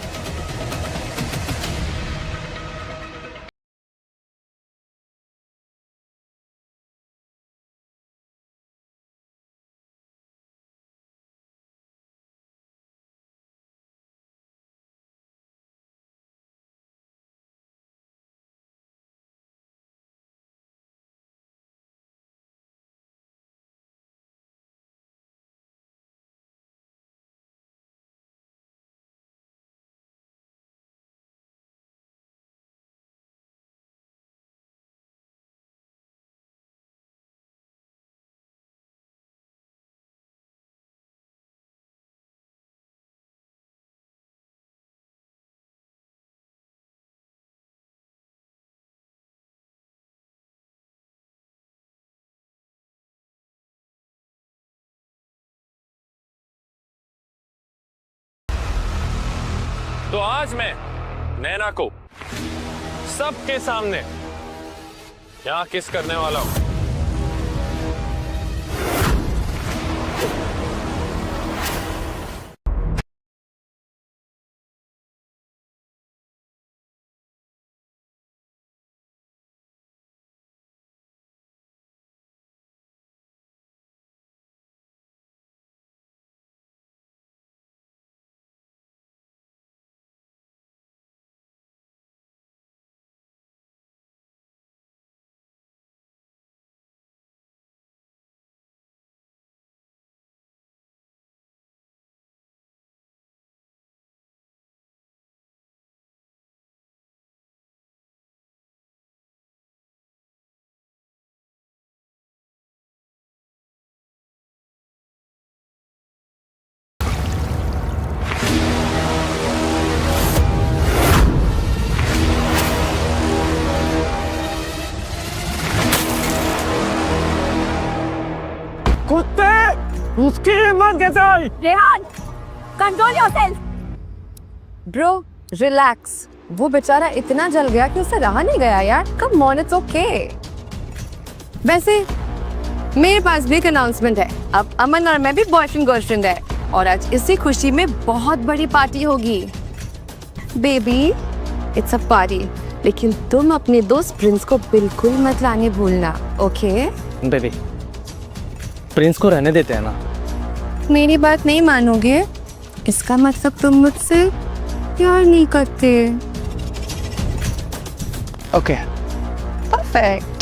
तो आज मैं नैना को सबके सामने यहाँ किस करने वाला हूँ। उसकी हिम्मत कैसे हुई? Rehan, control yourself. Bro relax, वो बेचारा इतना जल गया कि उससे रहा नहीं गया यार। Come on, it's okay. वैसे मेरे पास भी एक अनाउंसमेंट है, अब अमन और मैं भी बॉयफ्रेंड गर्लफ्रेंड है और आज इसी खुशी में बहुत बड़ी पार्टी होगी। बेबी इट्स अ पार्टी, लेकिन तुम अपने दोस्त प्रिंस को बिल्कुल मत लाने भूलना, ओके? बेबी, प्रिंस को रहने देते हैं ना। मेरी बात नहीं मानोगे? इसका मतलब तुम मुझसे प्यार नहीं करते। Okay, perfect.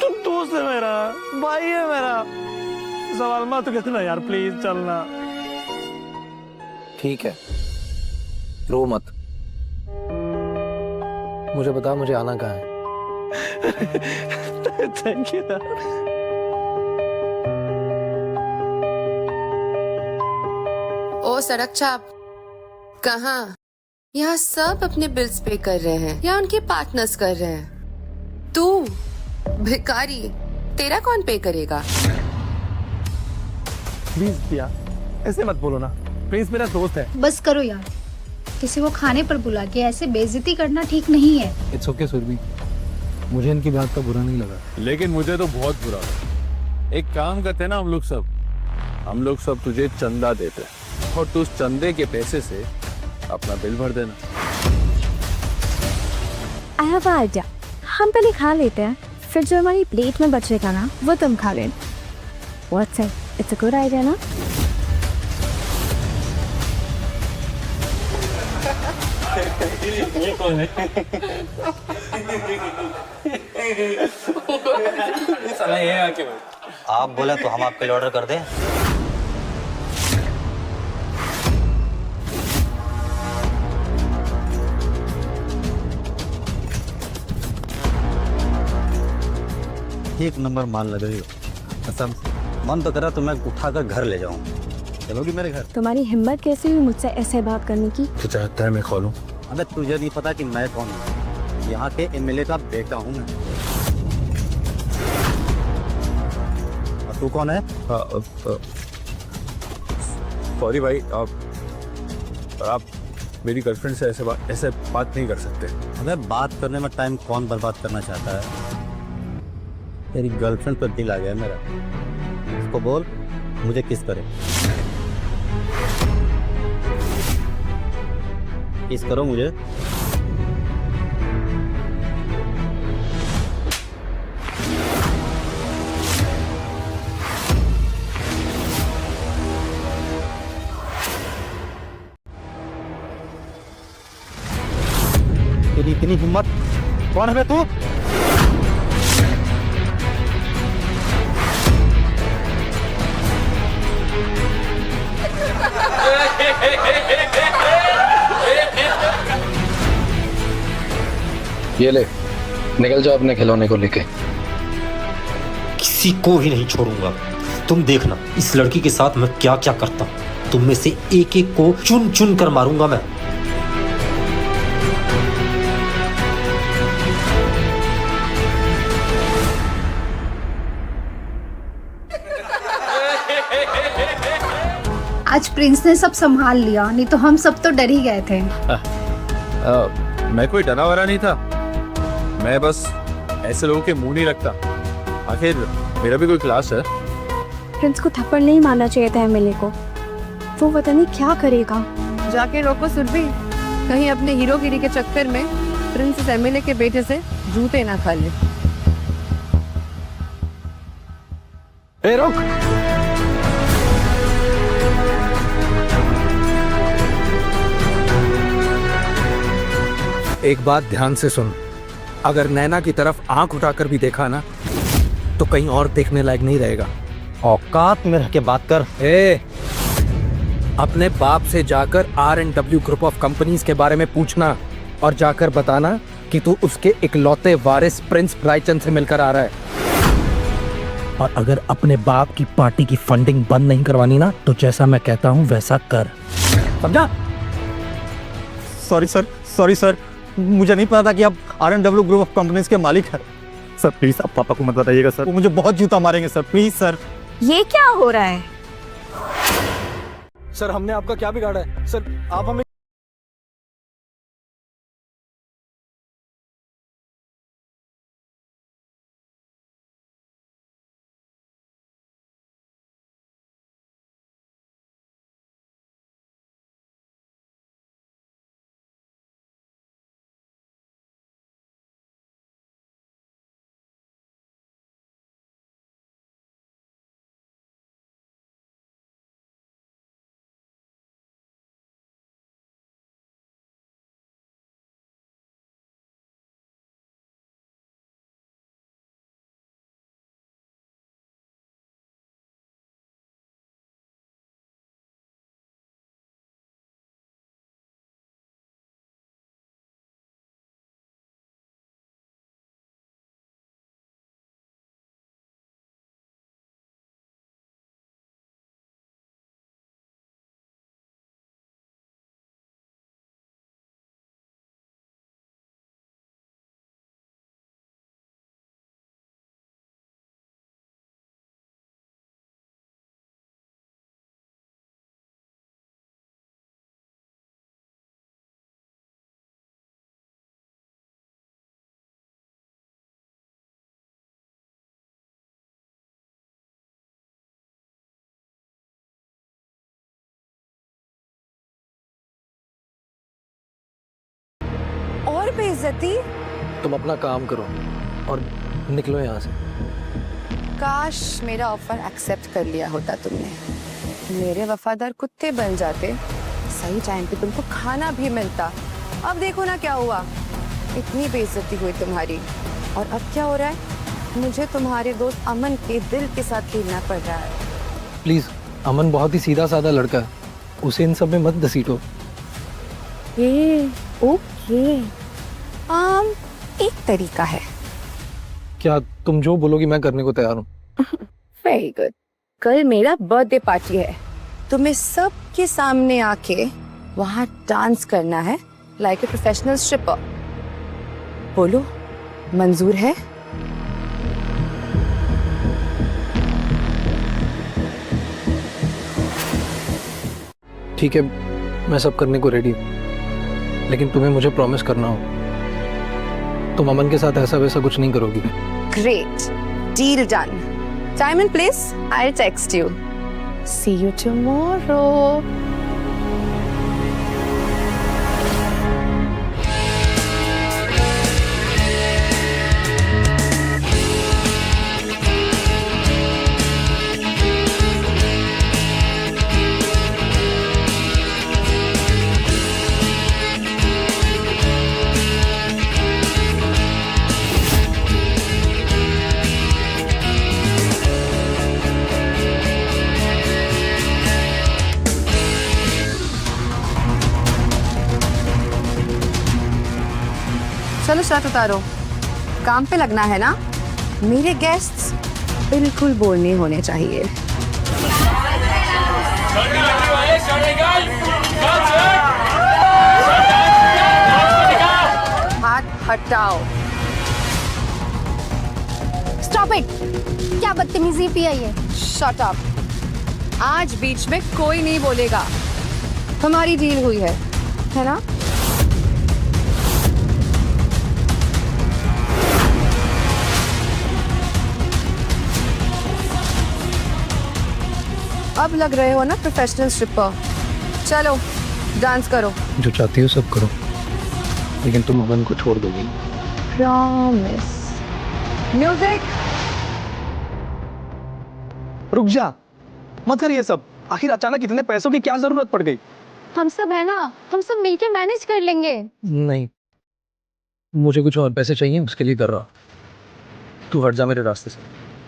तुम दोस्त है मेरा, भाई है मेरा, सवाल मत करना यार, प्लीज चलना। ठीक है, रो मत। मुझे बता, मुझे आना कहाँ है? Thank you. ओ सड़क छाप, कहाँ? यहाँ सब अपने बिल्स पे कर रहे हैं या उनके पार्टनर्स कर रहे हैं। तू भिखारी, तेरा कौन पे करेगा? प्लीज पिया, ऐसे मत बोलो ना, प्रिंस मेरा दोस्त है। बस करो यार, किसी को खाने पर बुला के ऐसे बेइज्जती करना ठीक नहीं है। इट्स ओके सुरभि, मुझे इनकी बात का बुरा नहीं लगा, लेकिन मुझे तो बहुत बुरा लगा। एक काम करते हैं ना, हम लोग सब तुझे चंदा देते हैं और तू उस चंदे के पैसे से अपना बिल भर देना। आई हैव अ आइडिया, हम पहले खा लेते हैं, फिर जो हमारी प्लेट में बचेगा ना वो तुम खा लेना। What's it? It's a good idea ना? आप बोले तो हम आपके लिए ऑर्डर कर दें। एक नंबर माल लग रही हो कसम से। मन तो करा तुम्हें उठाकर घर ले जाऊं। चलोगी मेरे घर? तुम्हारी हिम्मत कैसे हुई मुझसे ऐसे बात करने की? तू चाहता है मैं खोलूं? अबे तुझे नहीं पता कि मैं कौन हूँ? यहाँ के एमएलए का बेटा हूँ मैं। और तू कौन है? सॉरी भाई, आप मेरी गर्लफ्रेंड से ऐसे बात नहीं कर सकते। अबे बात करने में टाइम कौन बर्बाद करना चाहता है? तेरी गर्लफ्रेंड पर दिल आ गया मेरा। उसको बोल मुझे किस करे। किस करो मुझे। तेरी इतनी हिम्मत, कौन है बे तू? ये ले, निकल जाओ अपने खिलौने को लेके। किसी को भी नहीं छोड़ूंगा। तुम देखना इस लड़की के साथ मैं क्या क्या करता हूँ। तुम में से एक एक को चुन चुन कर मारूंगा मैं। आज प्रिंस ने सब संभाल लिया, नहीं तो हम सब तो डर ही गए थे। मैं कोई डरा वरा नहीं था, मैं बस ऐसे लोगों के मुंह नहीं रखता। आखिर मेरा भी कोई क्लास है। प्रिंस को थप्पड़ नहीं मारना चाहिए था एमएलए को। वो पता नहीं क्या करेगा। जाके रोको सुरभि, कहीं अपने हीरोगिरी के चक्कर में प्रिंस एमएलए के बेटे से जूते ना खा ले। ए रुक, एक बात ध्यान से सुन। अगर नैना की तरफ आंख उठाकर भी देखा ना तो कहीं और देखने लायक नहीं रहेगा। औकात में रह के बात कर। अपने बाप से जाकर R&W ग्रुप ऑफ कंपनीज के बारे में पूछना और जाकर बताना कि तू उसके इकलौते वारिस प्रिंस रायचंद से मिलकर आ रहा है। और अगर अपने बाप की पार्टी की फंडिंग बंद नहीं करवानी ना तो जैसा मैं कहता हूं वैसा कर, समझा? सॉरी सर, मुझे नहीं पता था कि आप R&W ग्रुप ऑफ कंपनीज के मालिक हैं। सर प्लीज आप पापा को मत बताइएगा सर, वो मुझे बहुत जूता मारेंगे सर, प्लीज सर। ये क्या हो रहा है? सर हमने आपका क्या बिगाड़ा है? सर आप हमें और बेइज्जती? तुम अपना काम करो और निकलो यहाँ से। काश मेरा ऑफर एक्सेप्ट कर लिया होता तुमने। मेरे वफादार कुत्ते बन जाते, सही टाइम पे तुमको खाना भी मिलता। अब देखो ना क्या हुआ, इतनी बेइज्जती हुई तुम्हारी। और अब क्या हो रहा है? मुझे तुम्हारे दोस्त अमन के दिल के साथ खेलना पड़ रहा है। प्लीज, अमन बहुत ही सीधा साधा लड़का है, उसे इन सब में मत घसीटो। ओके, एक तरीका है। क्या तुम जो बोलोगी मैं करने को तैयार हूँ। Very good. कल मेरा बर्थडे पार्टी है, तुम्हें सबके सामने आके वहां डांस करना है लाइक ए प्रोफेशनल स्ट्रिपर। बोलो, मंजूर है? ठीक है, मैं सब करने को रेडी हूँ, लेकिन तुम्हें मुझे प्रॉमिस करना हो तुम अमन के साथ ऐसा वैसा कुछ नहीं करोगी। Great, deal done. Time and place I text you. See you tomorrow. चलो शर्ट उतारो, काम पे लगना है ना। मेरे गेस्ट्स बिल्कुल बोर नहीं होने चाहिए। हाथ हटाओ। स्टॉप इट, क्या बदतमीजी पी है ये? Shut up. आज बीच में कोई नहीं बोलेगा। हमारी डील हुई है ना? अब लग रहे हो ना प्रोफेशनल स्ट्रिपर। चलो डांस करो। जो चाहती हो सब करो, लेकिन तुम अमन को छोड़ दोगी। प्रॉमिस। म्यूजिक। रुक जा, मत कर ये सब। आखिर अचानक इतने पैसों की क्या जरूरत पड़ गई? हम सब है ना, हम सब मिलके मैनेज कर लेंगे। नहीं, मुझे कुछ और पैसे चाहिए, उसके लिए कर रहा। तू हट जा मेरे रास्ते से।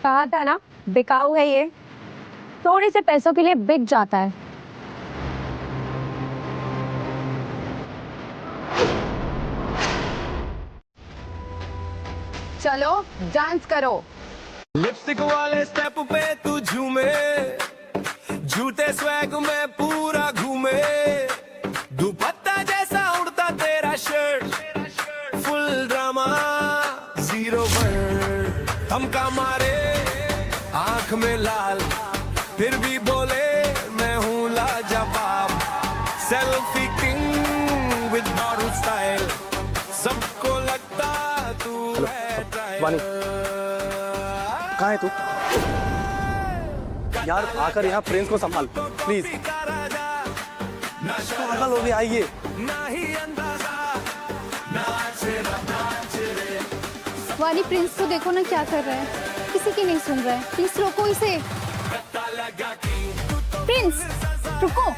कहा था ना, बिकाऊ है ये, थोड़े से पैसों के लिए बिक जाता है। चलो डांस करो। लिपस्टिक वाले स्टेप पे तू झूमे, झूठे स्वैग में पूरा घूमे, दुपट्टा जैसा उड़ता तेरा shirt, full drama zero bird, हमका मारे आंख में लाल, फिर भी बोले मैं हूँ लाजवाब, selfie king with model style, सबको लगता तू है वानी, कहाँ है तू? यार आकर यहाँ प्रिंस को संभाल प्लीज। पागल हो गया ये। वानी प्रिंस को देखो ना क्या कर रहा है, किसी की नहीं सुन रहा है। प्लीज रोको इसे। प्रिंस रुको,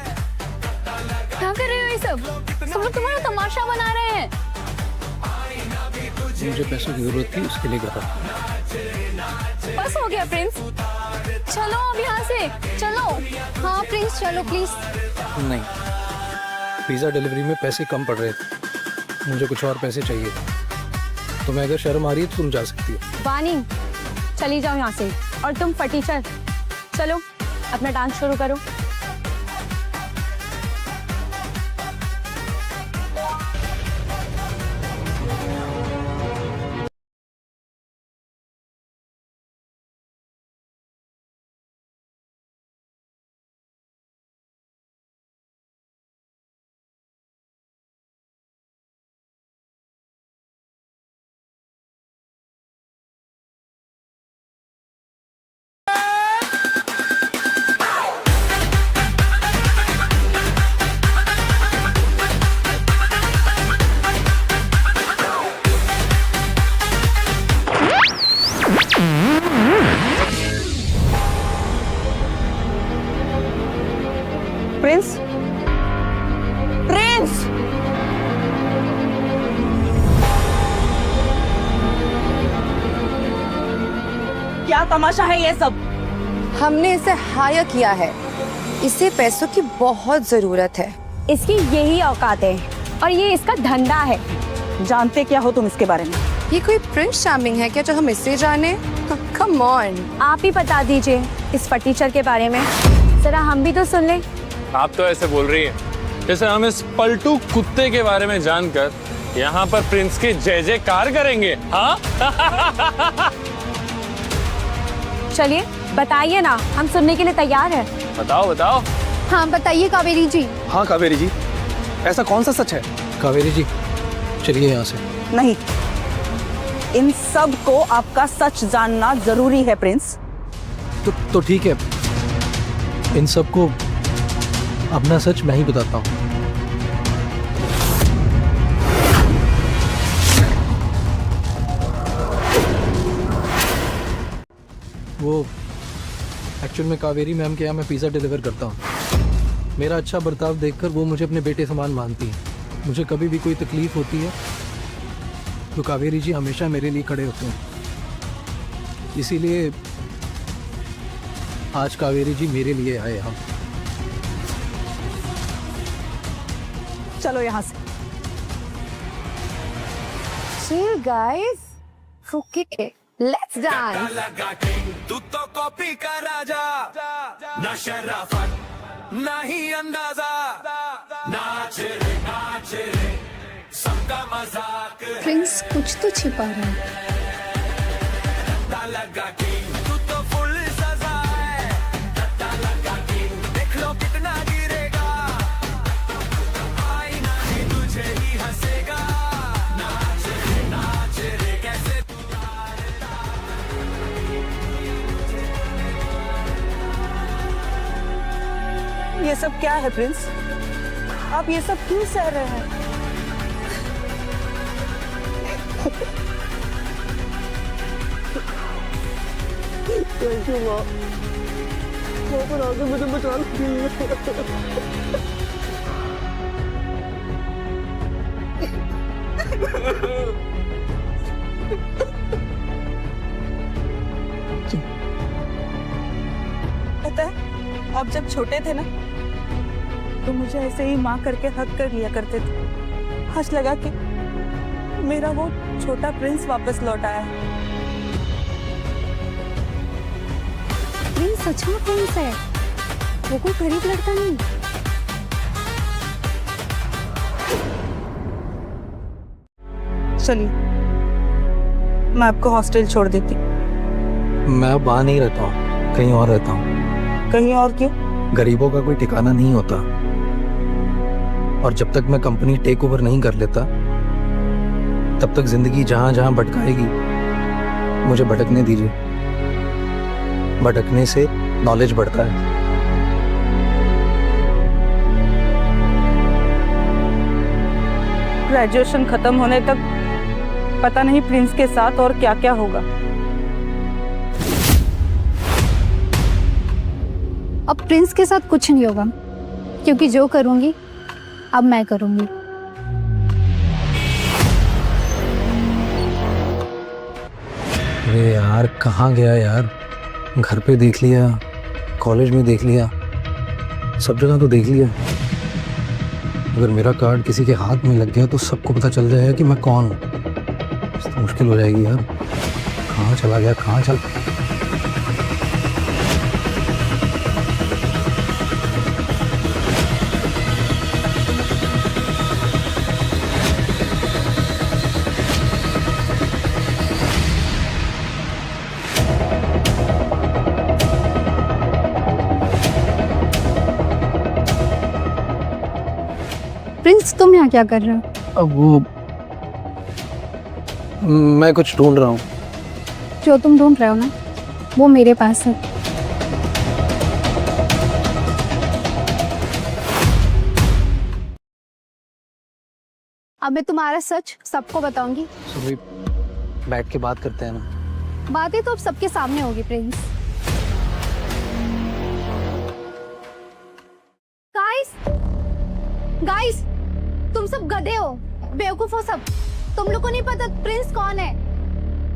क्या कर रहे हो ये सब? सब लोग तुम्हारा तमाशा बना रहे हैं। मुझे पैसों की जरूरत थी, उसके लिए कर रहा। बस हो गया प्रिंस, चलो अब यहाँ से चलो। हाँ प्रिंस चलो प्लीज। नहीं, पिज़्ज़ा डिलीवरी में पैसे कम पड़ रहे थे, मुझे कुछ और पैसे चाहिए। तुम्हें अगर शर्म आ रही है तो तुम जा सकती हो। वानी चली जाओ यहाँ से, और तुम फटीचर चलो अपना डांस शुरू करो। प्रिंस, प्रिंस, क्या तमाशा है ये सब? हमने इसे हायर किया है, इसे पैसों की बहुत जरूरत है। इसकी यही औकात है और ये इसका धंधा है। जानते क्या हो तुम इसके बारे में? ये कोई प्रिंस चार्मिंग है क्या जो हम इससे जाने? कम ऑन, आप ही बता दीजिए इस फटीचर के बारे में, जरा हम भी तो सुन लें। आप तो ऐसे बोल रही हैं जैसे हम इस पलटू कुत्ते के बारे में जानकर यहाँ पर प्रिंस की जय जयकार करेंगे। हाँ चलिए बताइए ना, हम सुनने के लिए तैयार हैं। बताओ बताओ। हाँ बताइए कावेरी जी। हाँ कावेरी जी, ऐसा कौन सा सच है? कावेरी जी चलिए यहाँ से। नहीं, इन सब को आपका सच जानना जरूरी है प्रिंस। तो ठीक है, इन सबको अपना सच मैं ही बताता हूँ। वो एक्चुअल में कावेरी मैम के यहाँ मैं पिज़्ज़ा डिलीवर करता हूँ। मेरा अच्छा बर्ताव देखकर वो मुझे अपने बेटे समान मानती है। मुझे कभी भी कोई तकलीफ होती है तो कावेरी जी हमेशा मेरे लिए खड़े होते हैं। इसीलिए आज कावेरी जी मेरे लिए आए हम। चलो यहाँ से। Chill guys, okay, let's dance. तू तो कॉपी का राजा, ना शराफत ना ही अंदाजा, नाच रे सबका मजाक है। प्रिंस कुछ तो छिपा रहा है। लगा तू तो फुल सजा है, लगा देख लो कितना गिरेगा, आईना ही तुझे ही हंसेगा, नाच रे कैसे तू ये सब क्या है प्रिंस? आप ये सब क्यों सह रहे हैं? थैंक यू माँ, पर आगे मुझे बचा लो। पता है, आप जब छोटे थे ना तो मुझे ऐसे ही माँ करके हक कर लिया करते थे। हंस लगा कि मेरा वो छोटा प्रिंस वापस लौट आया है। प्रिंस अच्छा प्रिंस है, वो कोई गरीब लड़का नहीं। चलिए, मैं आपको हॉस्टल छोड़ देती। मैं अब वहाँ नहीं रहता हूँ, कहीं और रहता हूँ। कहीं और क्यों? गरीबों का कोई ठिकाना नहीं होता, और जब तक मैं कंपनी टेक ओवर नहीं कर लेता तब तक जिंदगी जहां जहां भटकाएगी मुझे भटकने दीजिए। भटकने से नॉलेज बढ़ता है। ग्रेजुएशन खत्म होने तक पता नहीं प्रिंस के साथ और क्या क्या होगा। अब प्रिंस के साथ कुछ नहीं होगा, क्योंकि जो करूंगी अब मैं करूंगी। अरे यार कहाँ गया यार? घर पे देख लिया, कॉलेज में देख लिया, सब जगह तो देख लिया। अगर मेरा कार्ड किसी के हाथ में लग गया तो सबको पता चल जाएगा कि मैं कौन हूँ। तो मुश्किल हो जाएगी यार। कहाँ चला गया, कहाँ चल प्रिंस, तुम यहाँ क्या कर रहे हो? अब वो मैं कुछ ढूंढ रहा हूँ। जो तुम ढूंढ रहे हो ना, वो मेरे पास है। अब मैं तुम्हारा सच सबको बताऊंगी। सुबह बैठ के बात करते हैं ना। बातें तो अब सबके सामने होगी प्रिंस। गाइस, तुम सब गधे हो, बेवकूफ हो सब। तुम लोग को नहीं पता प्रिंस कौन है?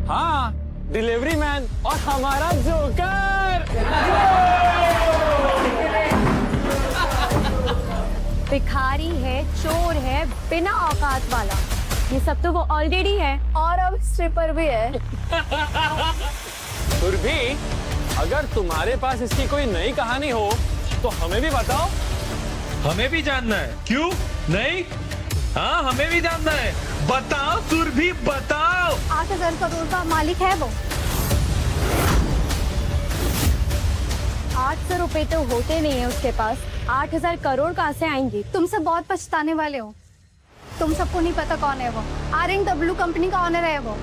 हाँ, डिलीवरी मैन और हमारा जोकर। भिखारी है, चोर है, बिना औकात वाला, ये सब तो वो ऑलरेडी है, और अब स्ट्रिपर भी है। फिर भी अगर तुम्हारे पास इसकी कोई नई कहानी हो तो हमें भी बताओ। हमें भी जानना है। क्यों नहीं? हाँ, हमें भी जानना है। बताओ सुरभि, बताओ। 8,000 करोड़ का मालिक है वो। 800 रुपए तो होते नहीं है उसके पास, 8,000 करोड़ कहाँ से आएंगे? तुम सब बहुत पछताने वाले हो। तुम सबको नहीं पता कौन है वो। RNW कंपनी का ऑनर है वो।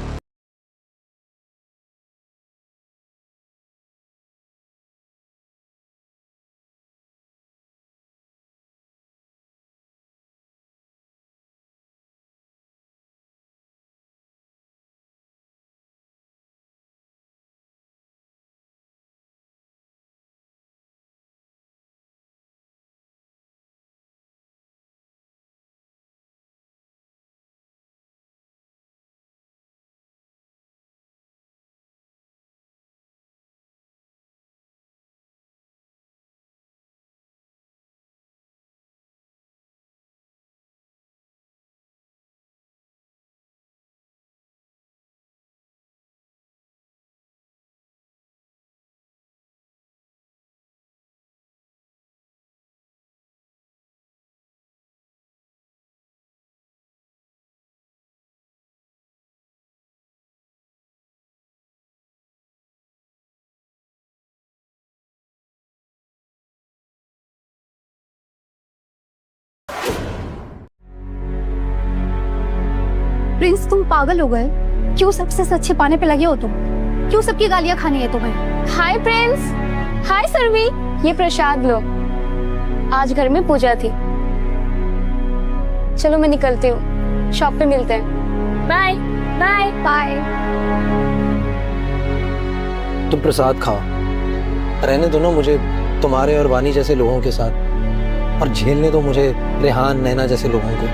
प्रिंस, तुम पागल हो गए? क्यों सबसे सच छिपाने पे लगे हो तुम? क्यों सबकी गालियां खानी है तुम्हें? हाय प्रिंस, हाय सरवी, ये प्रसाद लो। आज घर में पूजा थी। चलो मैं निकलती हूँ, शॉप पे मिलते हैं। Bye bye bye. तुम प्रसाद खाओ, रहने दो ना मुझे तुम्हारे और वानी जैसे लोगों के साथ, और झेलने दो मुझे रेहान नैना जैसे लोगों को।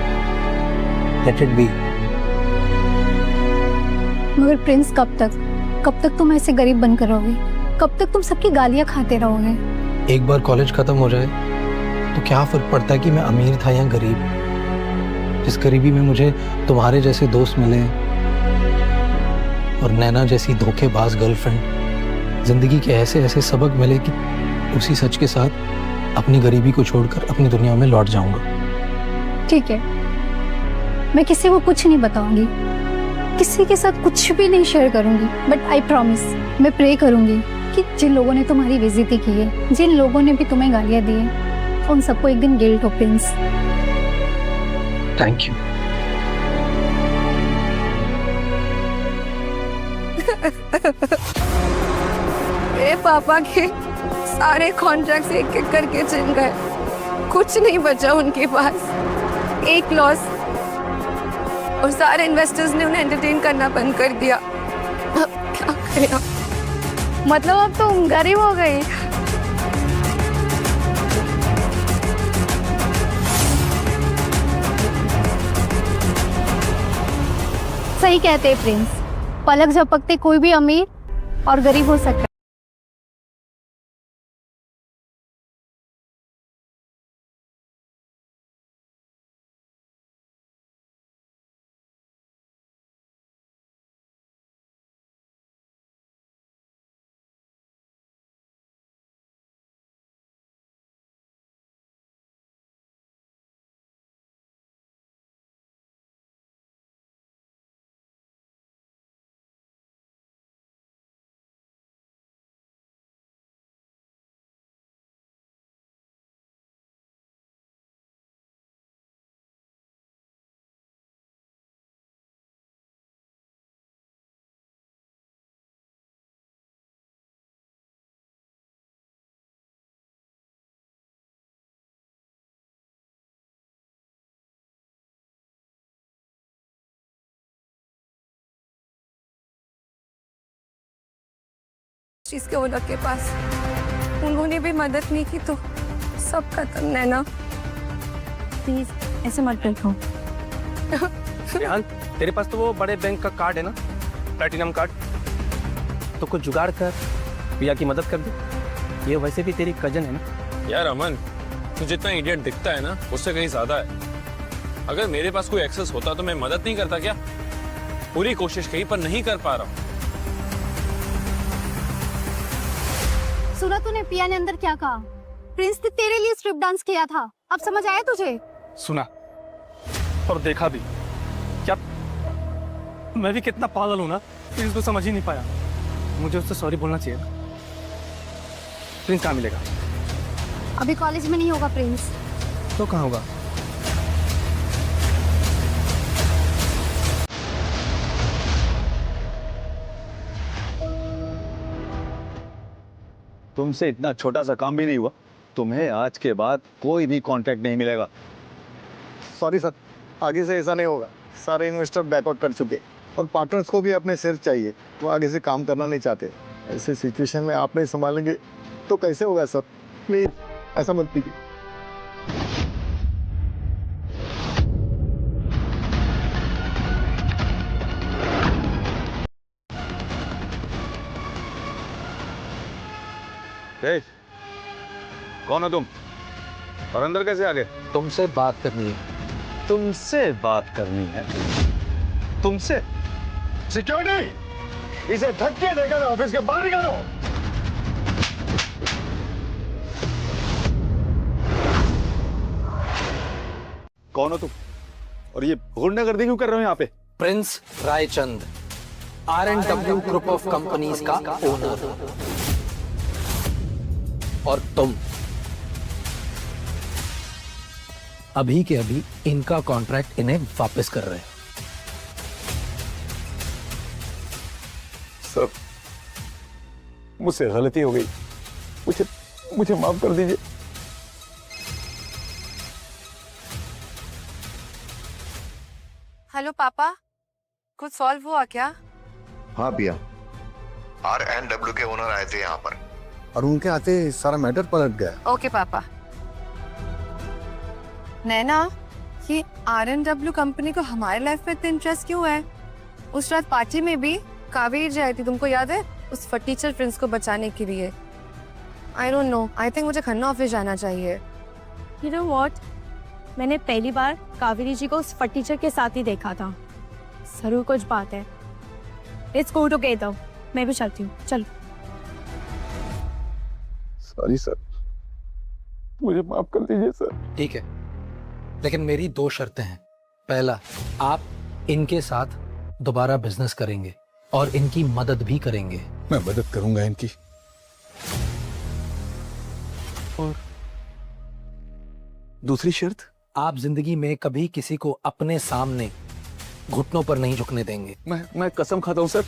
Let it be. मगर प्रिंस कब तक तुम ऐसे गरीब बनकर रहोगे? कब तक तुम सबकी गालियां खाते रहोगे? एक बार कॉलेज खत्म हो जाए तो क्या फर्क पड़ता है कि मैं अमीर था या गरीब? जिस गरीबी में मुझे तुम्हारे जैसे दोस्त मिले और नैना जैसी धोखेबाज गर्लफ्रेंड, जिंदगी के ऐसे ऐसे सबक मिले कि उसी सच के साथ अपनी गरीबी को छोड़कर अपनी दुनिया में लौट जाऊंगा। ठीक है, मैं किसी को कुछ नहीं बताऊंगी, किसी के साथ कुछ भी नहीं शेयर करूंगी, बट आई प्रॉमिस, मैं प्रे करूंगी कि जिन लोगों ने तुम्हारी बेइज्जती की है, जिन लोगों ने भी तुम्हें गालियां दी है, उन सबको एक दिन गिल्ट हो प्रिंस। Thank you. मेरे पापा के सारे कॉन्ट्रैक्ट्स एक एक करके छिन गए, कुछ नहीं बचा उनके पास, एक लॉस, और सारे इन्वेस्टर्स ने उन्हें एंटरटेन करना बंद कर दिया। अब क्या करें? मतलब अब तुम गरीब हो गई। सही कहते हैं प्रिंस, पलक झपकते कोई भी अमीर और गरीब हो सकता है। चीज के ओनर के पास, उन्होंने भी मदद नहीं की तो सब खत्म। नैना प्लीज ऐसे मत बैठो। रेहान, तेरे पास तो वो बड़े बैंक का कार्ड है ना, प्लैटिनम कार्ड, तो कुछ जुगाड़ कर, पिया की मदद कर दे। ये वैसे भी तेरी कजन है ना। यार अमन, तू जितना इडियट दिखता है ना, उससे कहीं ज्यादा है। अगर मेरे पास कोई एक्सेस होता तो मैं मदद नहीं करता क्या? पूरी कोशिश की पर नहीं कर पा रहा हूँ। सुना तूने पिया ने अंदर क्या कहा? प्रिंस ने तेरे लिए स्ट्रिप डांस किया था, अब समझ आया तुझे? सुना और देखा भी। क्या मैं भी कितना पागल हूं ना, प्रिंस तो समझ ही नहीं पाया। मुझे उससे सॉरी बोलना चाहिए ना। प्रिंस कहाँ मिलेगा? अभी कॉलेज में नहीं होगा प्रिंस। तो कहाँ होगा? तुमसे इतना छोटा सा काम भी नहीं हुआ, तुम्हें आज के बाद कोई भी कॉन्ट्रैक्ट नहीं मिलेगा। सॉरी सर, आगे से ऐसा नहीं होगा। सारे इन्वेस्टर बैकआउट कर चुके और पार्टनर्स को भी अपने शेयर चाहिए, वो आगे से काम करना नहीं चाहते। ऐसे सिचुएशन में आप नहीं संभालेंगे तो कैसे होगा सर? प्लीज ऐसा मत कीजिए। कौन हो तुम और अंदर कैसे आ गए? तुमसे बात करनी है। तुमसे बात करनी है? तुमसे? सिक्योरिटी, इसे धक्के देकर ऑफिस के बाहर निकालो। कौन हो तुम और ये गुंडागर्दी क्यों कर रहे हो यहाँ पे? Prince Raichand, R&W group of companies का ओनर, और तुम अभी के अभी इनका कॉन्ट्रैक्ट इन्हें वापस कर रहे हो। सर, मुझसे गलती हो गई, मुझे माफ कर दीजिए। पापा, कुछ सॉल्व हुआ क्या? हाँ पिया, RNW के ओनर आए थे यहाँ पर और उनके आते सारा मैटर पलट गया। ओके पापा। नैना, ये RNW कंपनी को हमारे लाइफ में इतना इंटरेस्ट क्यों है? उस रात पार्टी में भी कावेरी जी आई थी, तुमको याद है? उस फटीचर प्रिंस को बचाने के लिए। I don't know, I think मुझे खन्ना ऑफिस जाना चाहिए। You know what? मैंने पहली बार कावेरी जी को उस फटीचर के साथ ही देखा था। जरूर कुछ बात है। Let's go together. मैं भी चलती हूँ, चलो। सॉरी सर, मुझे माफ कर दीजिए सर। ठीक है, लेकिन मेरी 2 शर्तें हैं। पहला, आप इनके साथ दोबारा बिजनेस करेंगे और इनकी मदद भी करेंगे। मैं मदद करूंगा इनकी। और दूसरी शर्त? आप जिंदगी में कभी किसी को अपने सामने घुटनों पर नहीं झुकने देंगे। मैं कसम खाता हूँ सर,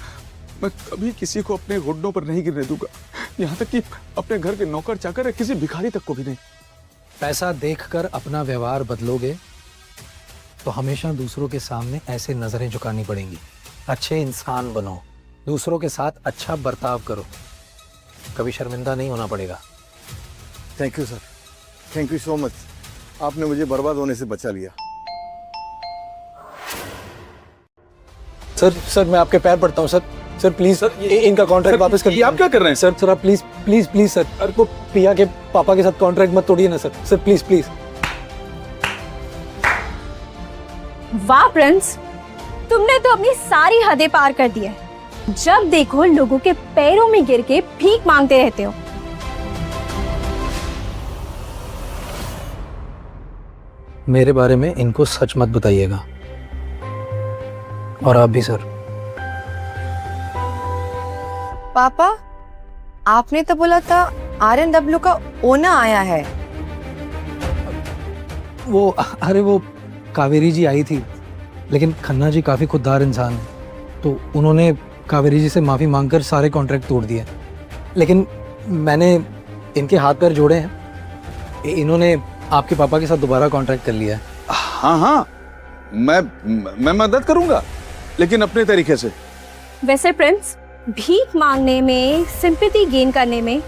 मैं कभी किसी को अपने घुटनों पर नहीं गिरने दूंगा, यहाँ तक कि अपने घर के नौकर चाकर या किसी भिखारी तक को भी नहीं। पैसा देखकर अपना व्यवहार बदलोगे तो हमेशा दूसरों के सामने ऐसे नजरें झुकानी पड़ेंगी। अच्छे इंसान बनो, दूसरों के साथ अच्छा बर्ताव करो, कभी शर्मिंदा नहीं होना पड़ेगा। Thank you sir, thank you so much. आपने मुझे बर्बाद होने से बचा लिया। सर मैं आपके पैर पड़ता हूँ सर प्लीज सर, इनका कॉन्ट्रैक्ट वापस कर। आप क्या कर रहे हैं सर आप प्लीज सर को पिया के पापा के साथ कॉन्ट्रैक्ट मत तोड़िए ना सर प्लीज। वाह प्रिंस, तुमने तो अपनी सारी हदें पार कर दी है। जब देखो लोगों के पैरों में गिर के भीख मांगते रहते हो। मेरे बारे में इनको सच मत बताइएगा, और आप भी सर। पापा, आपने तो बोला था RNW का ओनर आया है। अरे वो कावेरी जी आई थी, लेकिन खन्ना जी काफी खुददार इंसान है, तो उन्होंने कावेरी जी से माफी मांगकर सारे कॉन्ट्रैक्ट तोड़ दिए। लेकिन मैंने इनके हाथ पैर जोड़े हैं, इन्होंने आपके पापा के साथ दोबारा कॉन्ट्रैक्ट कर लिया है। हाँ, मैं मदद करूंगा, लेकिन अपने तरीके से। वैसे प्रिंस, भीख मांगने में, सिंपैथी गेन करने में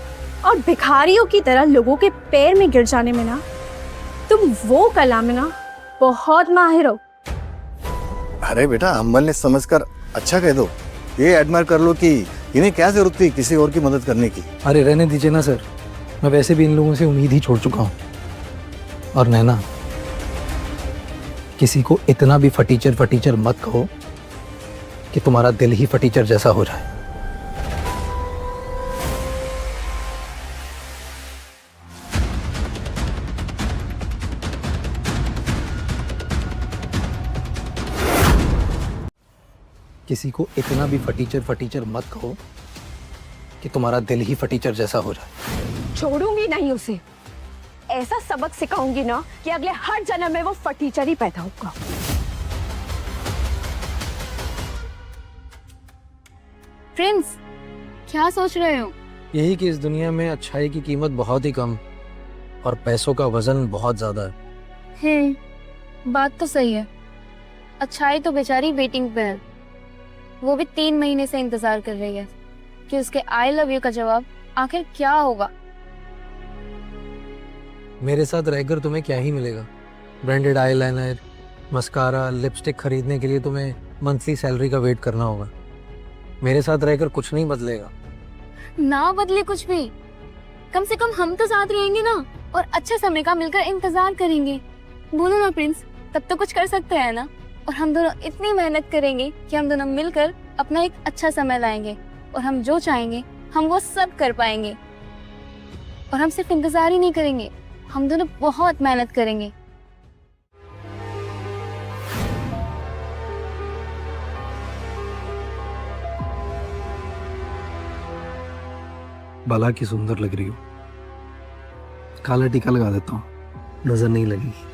और भिखारियों की तरह लोगों के पैर में गिर जाने में ना, तुम वो कला में ना बहुत माहिर हो। अरे बेटा, अम्बल ने समझकर अच्छा कह दो, ये एडमायर कर लो कि इन्हें क्या जरूरत थी किसी और की मदद करने की। अरे रहने दीजिए ना सर, मैं वैसे भी इन लोगों से उम्मीद ही छोड़ चुका हूँ। और नैना, किसी को इतना भी फटीचर मत कहो कि तुम्हारा दिल ही फटीचर जैसा हो जाए। किसी को इतना भी फटीचर मत कहो कि तुम्हारा दिल ही फटीचर जैसा हो जाए। छोड़ूंगी नहीं उसे, ऐसा सबक सिखाऊंगी ना कि अगले हर जन्म में वो फटीचर ही पैदा होगा। प्रिंस, क्या सोच रहे हो? यही कि इस दुनिया में अच्छाई की कीमत बहुत ही कम और पैसों का वजन बहुत ज्यादा है। बात तो सही है। अच्छाई तो बेचारी वेटिंग पे है, वो भी 3 महीने से इंतजार कर रही है कि उसके आई लव यू का जवाब आखिर क्या होगा। मेरे साथ रहकर तुम्हें क्या ही मिलेगा? ब्रांडेड आईलाइनर, मस्कारा, लिपस्टिक खरीदने के लिए तुम्हें मंथली सैलरी का वेट करना होगा। मेरे साथ रहकर कुछ नहीं बदलेगा। ना बदले कुछ भी, कम से कम हम तो साथ रहेंगे ना, और अच्छे समय का मिलकर इंतजार करेंगे। बोलो ना प्रिंस, तब तो कुछ कर सकते हैं ना। और हम दोनों इतनी मेहनत करेंगे कि हम दोनों मिलकर अपना एक अच्छा समय लाएंगे, और हम जो चाहेंगे हम वो सब कर पाएंगे। और हम सिर्फ इंतजार ही नहीं करेंगे, हम दोनों बहुत मेहनत करेंगे। बाला की सुंदर लग रही हो, काला टीका लगा देता हूँ, नजर नहीं लगेगी।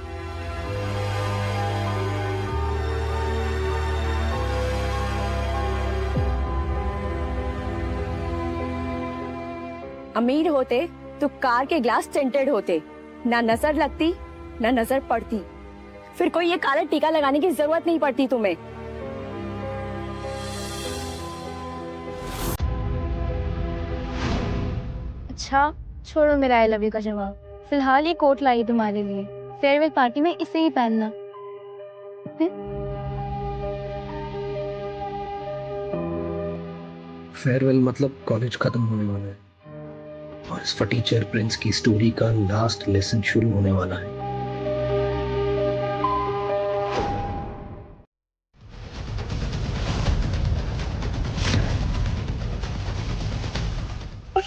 अमीर होते तो कार के ग्लास टिंटेड होते, ना नजर लगती ना नजर पड़ती, फिर कोई ये काला टीका लगाने की जरूरत नहीं पड़ती तुम्हें। अच्छा छोड़ो मेरा आई लव यू का जवाब। फिलहाल ये कोट लाई तुम्हारे लिए, फेयरवेल पार्टी में इसे ही पहनना। फेयरवेल मतलब कॉलेज खत्म होने वाला है और इस टीचर प्रिंस की स्टोरी का लास्ट लेसन शुरू होने वाला है।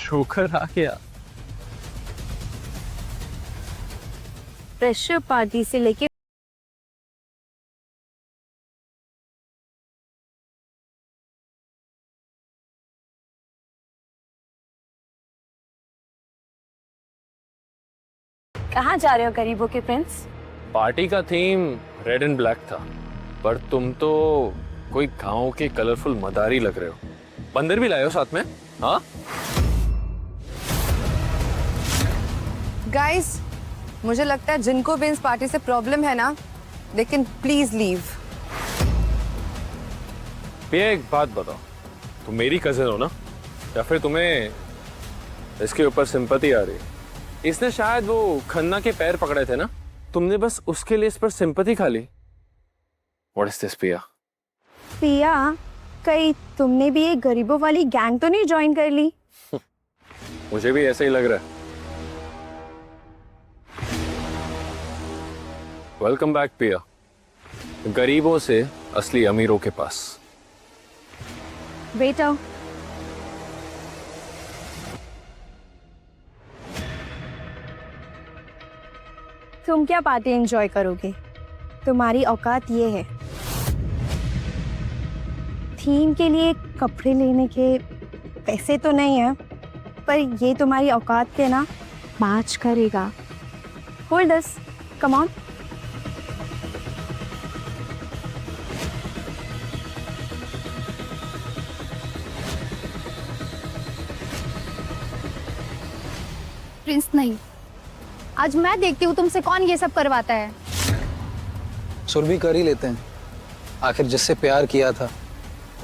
शुक्र आ गया। फ्रेशर पार्टी से लेके कहाँ जा रहे हो गरीबों के प्रिंस? पार्टी का थीम रेड एंड ब्लैक था, पर तुम तो कोई गांव के कलरफुल मदारी लग रहे हो। बंदर भी लाए हो साथ में? हाँ गाइस, मुझे लगता है जिनको भी इस पार्टी से प्रॉब्लम है ना, दे कैन प्लीज लीव। पिया एक बात बताओ, तुम मेरी कजिन हो ना, या फिर तुम्हें इसके ऊपर सिंपैथी आ रही है? इसने शायद वो खन्ना के पैर पकड़े थे ना, तुमने बस उसके लिए इस पर सिंपैथी खा ली। व्हाट इज दिस पिया? पिया, कहीं तुमने भी एक गरीबों वाली गैंग तो नहीं ज्वाइन कर ली? मुझे भी ऐसा ही लग रहा है। वेलकम बैक पिया, गरीबों से असली अमीरों के पास। बेटा, तुम क्या पार्टी एंजॉय करोगे? तुम्हारी औकात ये है। थीम के लिए कपड़े लेने के पैसे तो नहीं है, पर ये तुम्हारी औकात के ना मैच करेगा। Hold this, come on. Prince नहीं, आज मैं देखती हूँ तुमसे कौन ये सब करवाता है। सुरभि कर ही लेते हैं, आखिर जिससे प्यार किया था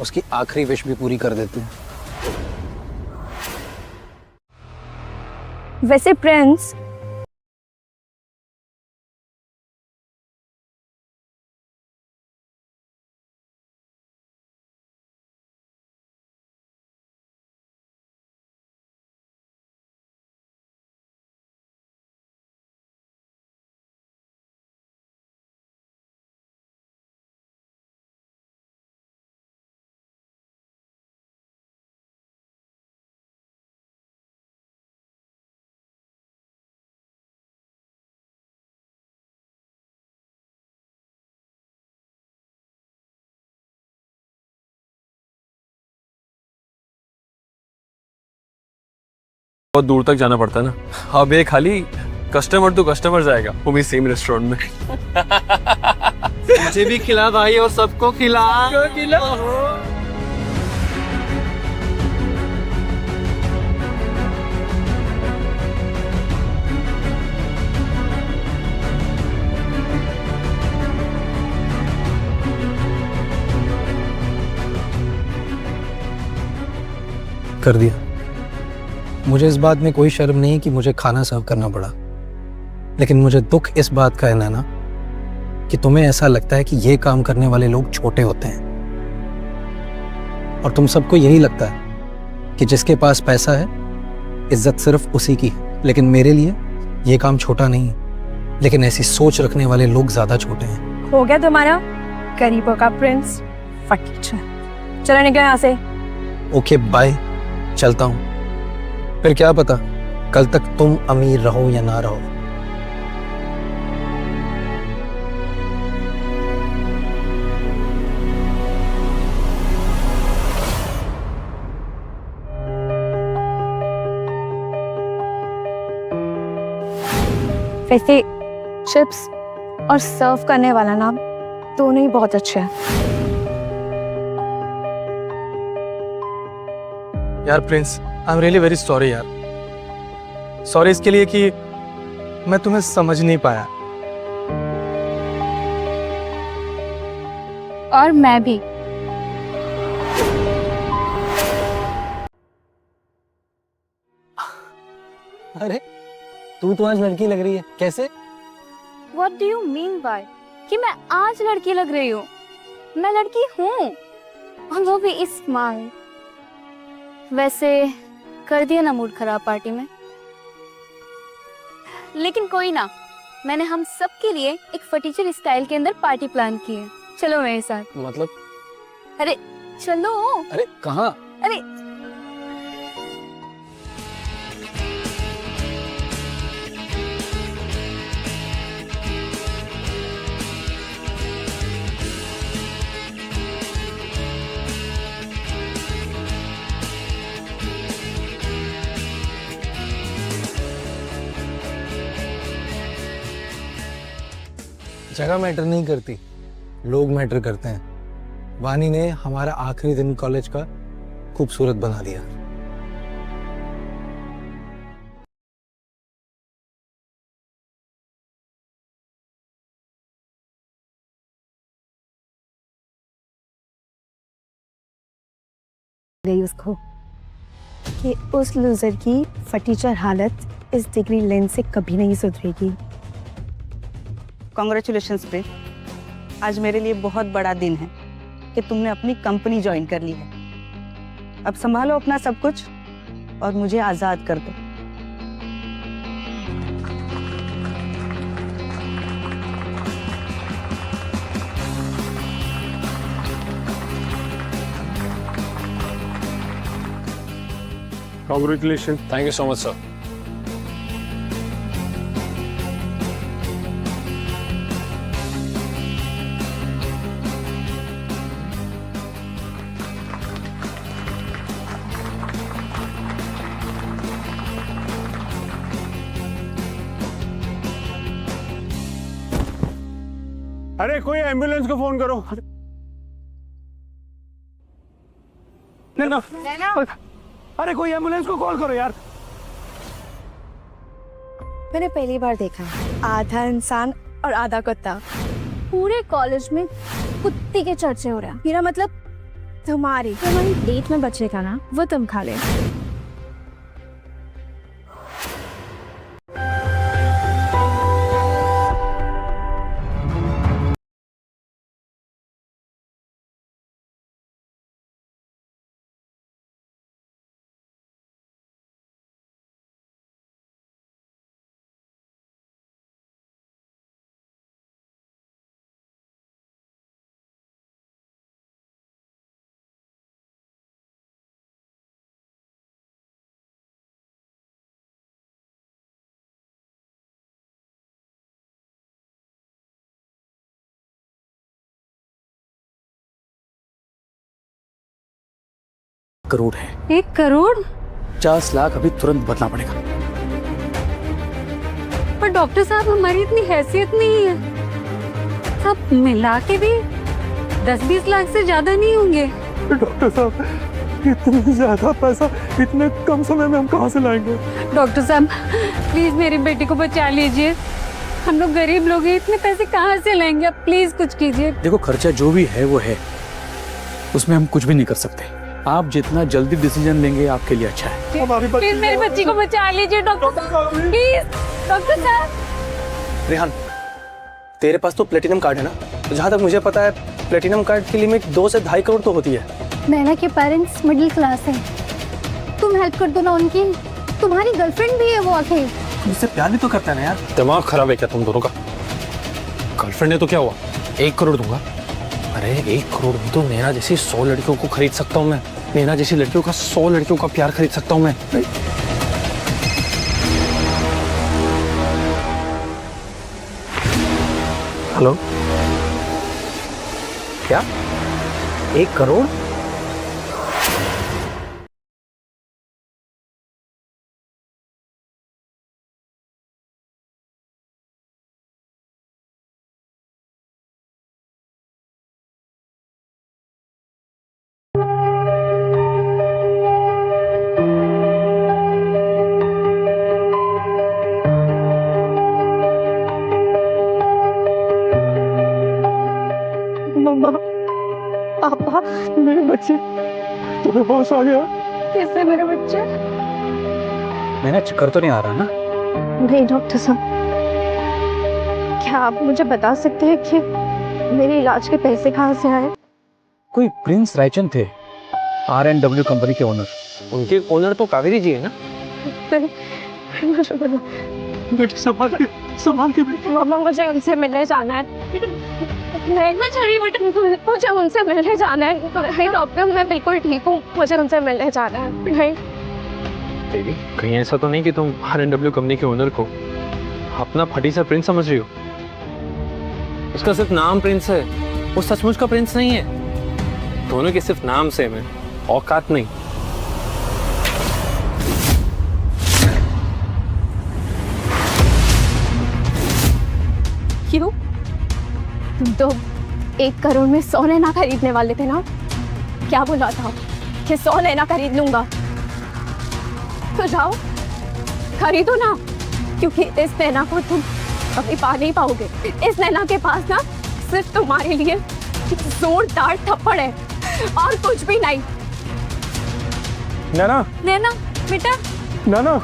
उसकी आखिरी विश भी पूरी कर देते हैं। वैसे प्रिंस, बहुत दूर तक जाना पड़ता है ना। अब ये खाली कस्टमर टू कस्टमर जाएगा, वो भी सेम रेस्टोरेंट में। मुझे भी खिला भाई और सबको खिला। कर दिया। मुझे इस बात में कोई शर्म नहीं कि मुझे खाना सर्व करना पड़ा, लेकिन मुझे दुख इस बात का है ना कि तुम्हें ऐसा लगता है कि ये काम करने वाले लोग छोटे होते हैं, और तुम सबको यही लगता है कि जिसके पास पैसा है इज्जत सिर्फ उसी की है। लेकिन मेरे लिए ये काम छोटा नहीं है, लेकिन ऐसी सोच रखने वाले लोग ज्यादा छोटे हैं। हो गया तुम्हारा गरीबों का प्रिंस फटीचर। चलो निकलो यहाँ से। ओके बाय, चलता हूँ। फिर क्या पता कल तक तुम अमीर रहो या ना रहो। वैसे चिप्स और सर्व करने वाला नाम दोनों ही बहुत अच्छे हैं। यार Prince, I am really very sorry यार। सॉरी इसके लिए कि मैं तुम्हें समझ नहीं पाया। और मैं भी। अरे तू तो आज लड़की लग रही है, कैसे? What do you mean by कि मैं आज लड़की लग रही हूँ? मैं लड़की हूँ, और वो भी इस स्माइल। वैसे कर दिया ना मूड खराब पार्टी में, लेकिन कोई ना, मैंने हम सब के लिए एक फटीचर स्टाइल के अंदर पार्टी प्लान की है। चलो मेरे साथ। मतलब? अरे चलो। अरे कहाँ? अरे जगह मैटर नहीं करती, लोग मैटर करते हैं। वानी ने हमारा आखिरी दिन कॉलेज का खूबसूरत बना दिया। गई उसको कि उस लूजर की फटीचर हालत इस डिग्री लेंस से कभी नहीं सुधरेगी। कॉन्ग्रेचुलेशंस प्रिंस, आज मेरे लिए बहुत बड़ा दिन है कि तुमने अपनी कंपनी ज्वाइन कर ली है। अब संभालो अपना सब कुछ और मुझे आजाद कर दो। Congratulations. Thank you so much, sir. अरे कोई एम्बुलेंस को फोन करो। नैना, अरे कोई एम्बुलेंस को कॉल करो यार। मैंने पहली बार देखा है आधा इंसान और आधा कुत्ता। पूरे कॉलेज में कुत्ते के चर्चे हो रहे हैं। मेरा मतलब तुम्हारी डेट में बचेगा ना, वो तुम खा ले। करोड़ है। 1 करोड़? 50 लाख अभी तुरंत भरना पड़ेगा। पर डॉक्टर साहब हमारी इतनी हैसियत नहीं है, सब मिला के भी 10-20 लाख से ज्यादा नहीं होंगे। डॉक्टर साहब इतना ज्यादा पैसा इतने कम समय में हम कहाँ से लाएंगे? डॉक्टर साहब प्लीज मेरी बेटी को बचा लीजिए, हम लोग गरीब लोग हैं, इतने पैसे कहाँ से लाएंगे? आप प्लीज कुछ कीजिए। देखो खर्चा जो भी है वो है, उसमें हम कुछ भी नहीं कर सकते। आप जितना जल्दी डिसीजन लेंगे आपके लिए अच्छा है। प्लीज मेरी बच्ची को बचा लीजिए डॉक्टर साहब, प्लीज डॉक्टर साहब। रेहान, तेरे पास तो प्लेटिनम कार्ड है ना? जहाँ तक मुझे पता है प्लेटिनम कार्ड की लिमिट 2 से 2.5 करोड़ तो होती है। नैना के पेरेंट्स मिडिल क्लास हैं, तुम हेल्प कर दो ना उनकी। तुम्हारी गर्लफ्रेंड भी है वो आखिर। मुझसे प्यार भी तो करता है ना यार। दिमाग खराब है क्या तुम दोनों का? गर्लफ्रेंड है तो क्या हुआ, 1 करोड़ दूंगा। अरे 1 करोड़ में तो नैना जैसी 100 लड़कियों को खरीद सकता हूँ मैं। नैना जैसी लड़कियों का 100 लड़कियों का प्यार खरीद सकता हूँ मैं। हेलो, क्या 1 करोड़? पापा, मेरे बच्चे, तुम्हें होश आ गया? कैसे मेरे बच्चे? मैंने चक्कर तो नहीं आ रहा ना? नहीं डॉक्टर साहब, क्या आप मुझे बता सकते हैं कि मेरे इलाज के पैसे कहाँ से आए? कोई प्रिंस रायचंद थे, R&W कंपनी के ओनर। उनके ओनर तो कावेरी जी है ना? बेटे संभाल के बेटे। मामा मुझे उनसे मिलने जाना है। नहीं मैं चली बेटे, मुझे उनसे मिलने जाना है। नहीं डॉक्टर, मैं बिल्कुल ठीक हूँ, मुझे उनसे मिलने जाना है। नहीं बेबी, कहीं ऐसा तो नहीं कि तुम R&W कंपनी के ओनर को अपना फटी सा प्रिंस समझ रही हो? उसका सिर्फ नाम प्रिंस है, वो सचमुच का प्रिंस नहीं है। दोनों के सिर्फ नाम सेम है, औकात नहीं। क्यों? तुम तो 1 करोड़ में 100 नैना खरीदने वाले थे ना? क्या बोला था कि 100 नैना खरीद लूंगा? तो जाओ खरीदो ना, क्योंकि इस नैना को तुम कभी पा नहीं पाओगे। इस नैना के पास ना सिर्फ तुम्हारे लिए जोरदार थप्पड़ है और कुछ भी नहीं। नैना, नैना बेटा, नैना।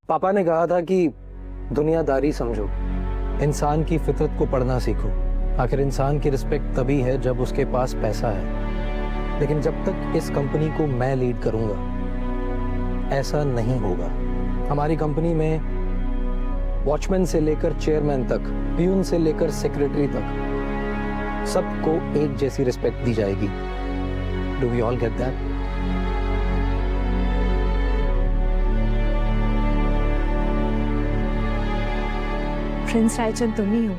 पापा ने कहा था कि दुनियादारी समझो, इंसान की फितरत को पढ़ना सीखो। आखिर इंसान की रिस्पेक्ट तभी है जब उसके पास पैसा है। लेकिन जब तक इस कंपनी को मैं लीड करूंगा ऐसा नहीं होगा। हमारी कंपनी में वॉचमैन से लेकर चेयरमैन तक, प्यून से लेकर सेक्रेटरी तक सबको एक जैसी रिस्पेक्ट दी जाएगी। Do we all get that? Prince Raichand तुम ही हो।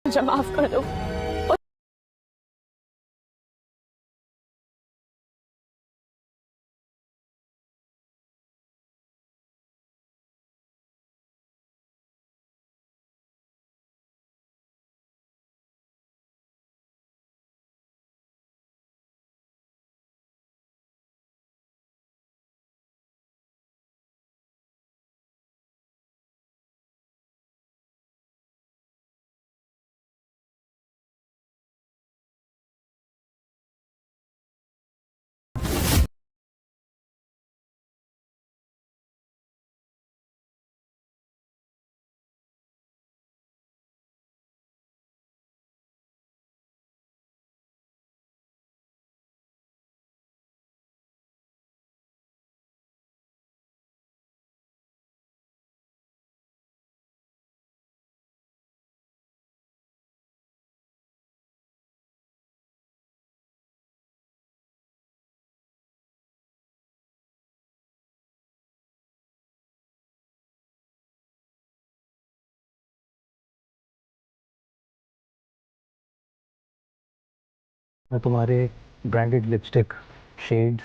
मुझे माफ कर दो। मैं तुम्हारे ब्रांडेड लिपस्टिक, शेड्स,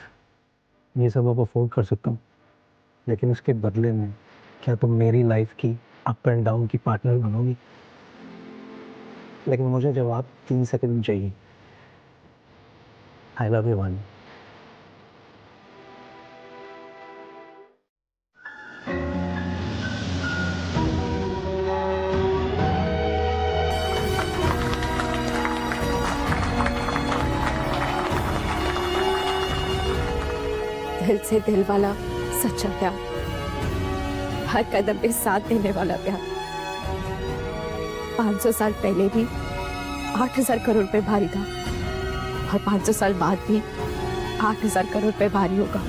ये सब आप अफोर्ड कर सकता हूँ, लेकिन उसके बदले में क्या तुम मेरी लाइफ की अप एंड डाउन की पार्टनर बनोगी? लेकिन मुझे जवाब 3 सेकंड में चाहिए। आई लव यू वानी। दिल से दिल वाला सच्चा प्यार, हर कदम पे साथ देने वाला प्यार। 500 साल पहले भी 8000 करोड़ पे भारी था और 500 साल बाद भी 8000 करोड़ पे भारी होगा।